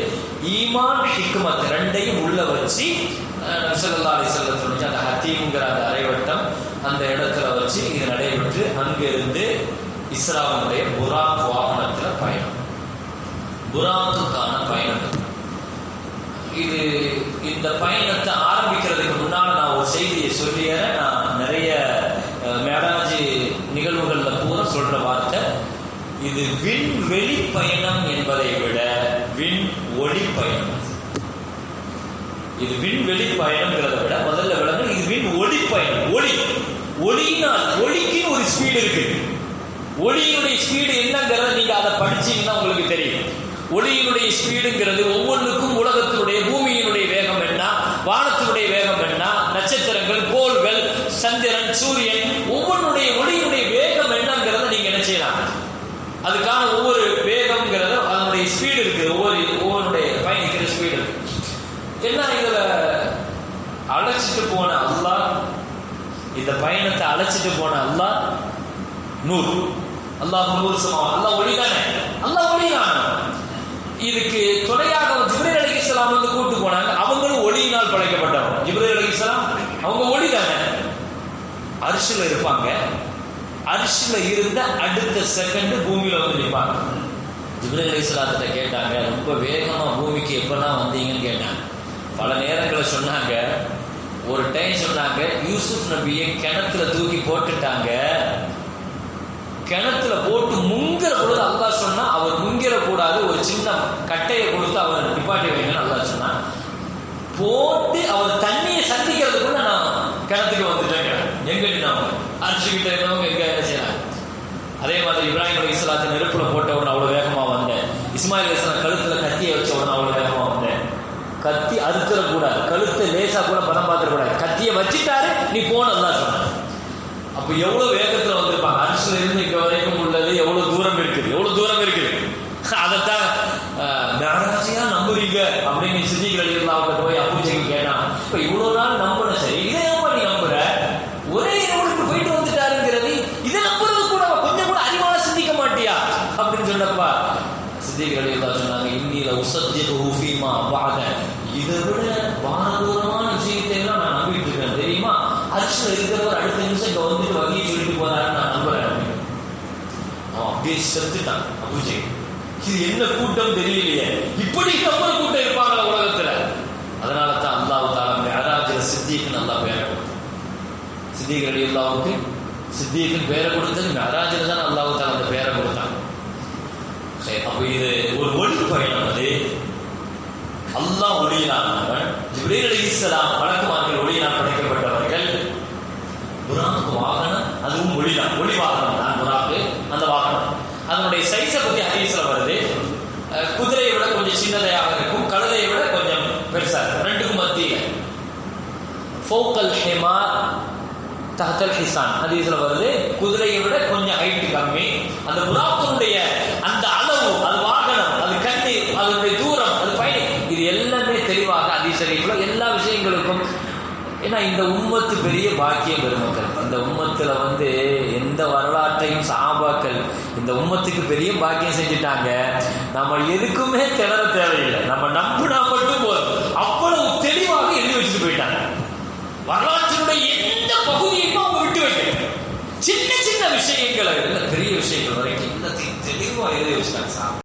ஈமான் ஹிக்மத் ரெண்டையும் உள்ள வச்சு நபி ஸல்லல்லாஹு அலைஹி வஸல்லம் சொன்ன அந்த ஹத்தீம்ங்கிற அந்த அரைவட்டம் அந்த இடத்துல வச்சு இது நடைபெற்று அங்கிருந்து இஸ்ராவுடைய புராக் வாகனத்துல பயணம், புராக்குக்கான பயணம். இது இந்த பயணத்தை ஆரம்பிக்கிறதுக்கு முன்னால நான் ஒரு செய்தியை சொல்லியறேன். நான் நிறைய மேராஜ் நிகழ்வுகள்ல பூரா சொல்ற வார்த்தை, இது விண்வெளி பயணம் என்பதை விட விண் ஒளி பயணம். இது விண்வெளி பயணம்ங்கிறத விட முதல்ல விளங்க இது விண் ஒளி பயணம். ஒளியினால் ஒளிக்கு ஒரு ஸ்பீடு இருக்கு. ஒளியினுடைய ஸ்பீடு என்னங்கிறத நீங்க அதை படிச்சீங்கன்னா உங்களுக்கு தெரியும். ஒளியினுடைய ஸ்பீடுங்கிறது ஒவ்வொன்றுக்கும் உலகத்தினுடைய பூமியினுடைய வேகம் என்ன, வானத்தினுடைய வேகம் என்ன, நட்சத்திரங்கள், கோள்கள், சந்திரன், சூரியன் ஒவ்வொன்றுடைய ஒளியினுடைய வேகம் என்னங்கிறத நீங்க என்ன செய்யலாம். அதுக்கான ஒவ்வொரு வேகம்ங்கிறத அதனுடைய ஸ்பீடு இருக்கு. ஒவ்வொருடைய பயணிக்கிற ஸ்பீடு இருக்கு. என்ன இதுல அழைச்சிட்டு போன அல்லாஹ், இந்த பயணத்தை அழைச்சிட்டு போன அல்லாஹ் நூறு, அல்லாஹ் நூறு சமம். அல்லாஹ் ஒளிதானே, அல்லாஹ் ஒளிதானே. இதுக்கு துணையாக ஜிப்ரீல் அலைஹிஸ்ஸலாம் வந்து கூட்டு போனாங்க. அவங்களும் ஒளியினால் படைக்கப்பட்டவங்க. ஜிப்ரீல் அலைஹிஸ்ஸலாம் அவங்க ஒளி தானே. அர்ஷ்ல இருப்பாங்க. அர்ஷ்ல இருந்த அடுத்த செகண்ட் பூமியில வந்து நிற்பாங்க. ஜிப்ரீல் அலைஹிஸ்ஸலாத்திட்ட கேட்டாங்க, ரொம்ப வேகமா பூமிக்கு எப்பதான் வந்தீங்கன்னு கேட்டாங்க. பல நேரங்களை சொன்னாங்க. ஒரு டைம் சொன்னாங்க, யூசுப் நபியை கிணத்துல தூக்கி போட்டுட்டாங்க. கிணத்துல போட்டு முங்கிற பொழுது அல்லாஹ் சொன்னா அவர் முங்கிற கூடாது, ஒரு சின்ன கட்டையை கொடுத்து அவர் நிப்பாட்டி வைங்கன்னு அல்லாஹ் சொன்னா. போட்டு அவர் தண்ணியை சந்திக்கிறதுக்குள்ள நான் கிணத்துக்கு வந்துட்டேங்க. எங்க நின்னாங்க அரிசிக்கிட்ட இருந்தவங்க எங்க என்ன செய்யறாங்க. அதே மாதிரி இப்ராஹிம் அலைஹிஸ்ஸலாத்தை நெருப்புல போட்ட உடனே அவ்வளவு வேகமா வந்தேன். இஸ்மாயில் அலைஹிஸ்ஸலாம் கழுத்துல கத்தியை வச்ச உடனே அவ்வளவு வேகமா வந்தேன். கத்தி அறுத்துற கூடாது, கழுத்தை லேசா கூட பதம் பார்த்துட கூடாது. கத்தியை வச்சுட்டாரு, நீ போனதான் சொன்ன. அப்ப எவ்வளவு வேகத்துல வந்திருப்பாங்க. அரிசில இருந்து இங்க வரைக்கும் உள்ளது எவ்வளவு தூரம் இருக்குது, எவ்வளவு தூரம் இருக்குது. அதைத்தான் மேராஜியா நம்புறீங்க அப்படின்னு சித்திக் ரலியல்லாஹு அவங்க போய் அபூஜஹல் கேட்டான். இப்ப இவ்வளவு நாள் நம்புன சரி, இதை ஏன் நீ நம்புற? ஒரே இரவுக்கு போயிட்டு வந்துட்டாருங்கிறது இதை நம்புறது கூட கொஞ்சம் கூட அறிவால சிந்திக்க மாட்டியா அப்படின்னு சொன்னப்பா சித்திக் ரலியல்லாஹு சொன்னாங்க, இன்னில உஸத்திஹு ஃபீமா பஅத, இதை விட பாரதூரமான விஷயத்தை எல்லாம் நான் நம்பிட்டு இருக்கேன் தெரியுமா. அரிசில இருக்கிறவர் அடுத்த நிமிஷம் இங்க வந்துட்டு வகையை சொல்லிட்டு போறாருன்னு நான் நம்புறேன். அவன் அப்படியே செத்துட்டான் அபூஜஹல். இது என்ன கூட்டம் தெரியலையே, இப்படி நம்புற கூட்டம் இருப்பாங்களா உலகத்துல. அதனால தான் அல்லாஹ் தஆலா மிஅராஜ்ல சித்திக்னு அல்லாஹ் பேரை கொடுத்தான். சித்திக் ரலியல்லாஹுக்கு சித்திக்னு பேரை கொடுத்தது மிஅராஜ்ல தான் அல்லாஹ் தஆலா அந்த பேரை கொடுத்தான். சரி, அப்ப இது ஒரு ஒளி பயணம். அது அல்லாஹ் ஒளியினானவன், ஜிப்ரீல் அலைஹிஸ்ஸலாம் மலக்குமார்கள் ஒளியினால் படைக்கப்பட்டவர்கள். புராக் வாகனம் அதுவும் ஒளிதான், ஒளி வாகனம் தான் புராக்கு. அந்த வாகனம் அதனுடைய சைஸை பத்தி ஹதீஸ்ல வருது. குதிரையை விட கொஞ்சம் சின்னதாக இருக்கும், கழுதையை விட கொஞ்சம் பெருசா இருக்கும். ரெண்டுக்கும் மத்தியில ஃபௌகல் ஹிமார் தஹ்தல் ஹிசான் ஹதீஸ்ல வருது. குதிரையை விட கொஞ்சம் ஹைட் கம்மி. அந்த புராக்கினுடைய அந்த அளவு, அது வாகனம், அது கண்ணி, அதனுடைய தூரம், அது பயணம், இது எல்லாமே தெளிவாக ஹதீஸ் ஷரீஃப்ல எல்லா விஷயங்களுக்கும். ஏன்னா இந்த உம்மத்து பெரிய பாக்கியம் பெருமக்கள். இந்த உம்மத்துல வந்து எந்த வரலாற்றையும் சஹாபாக்கள் இந்த உம்மத்துக்கு பெரிய பாக்கியம் செஞ்சுட்டாங்க. நம்ம எதுக்குமே திணற தேவையில்லை, நம்ம நம்பினா மட்டும் போதும். அவ்வளவு தெளிவாக எழுதி வச்சுட்டு போயிட்டாங்க. வரலாற்றினுடைய எந்த பகுதியையும் அவங்க விட்டு வைக்க, சின்ன சின்ன விஷயங்களை பெரிய விஷயங்கள் வரைக்கும் எல்லாத்தையும் தெளிவாக எழுதி வச்சுட்டாங்க.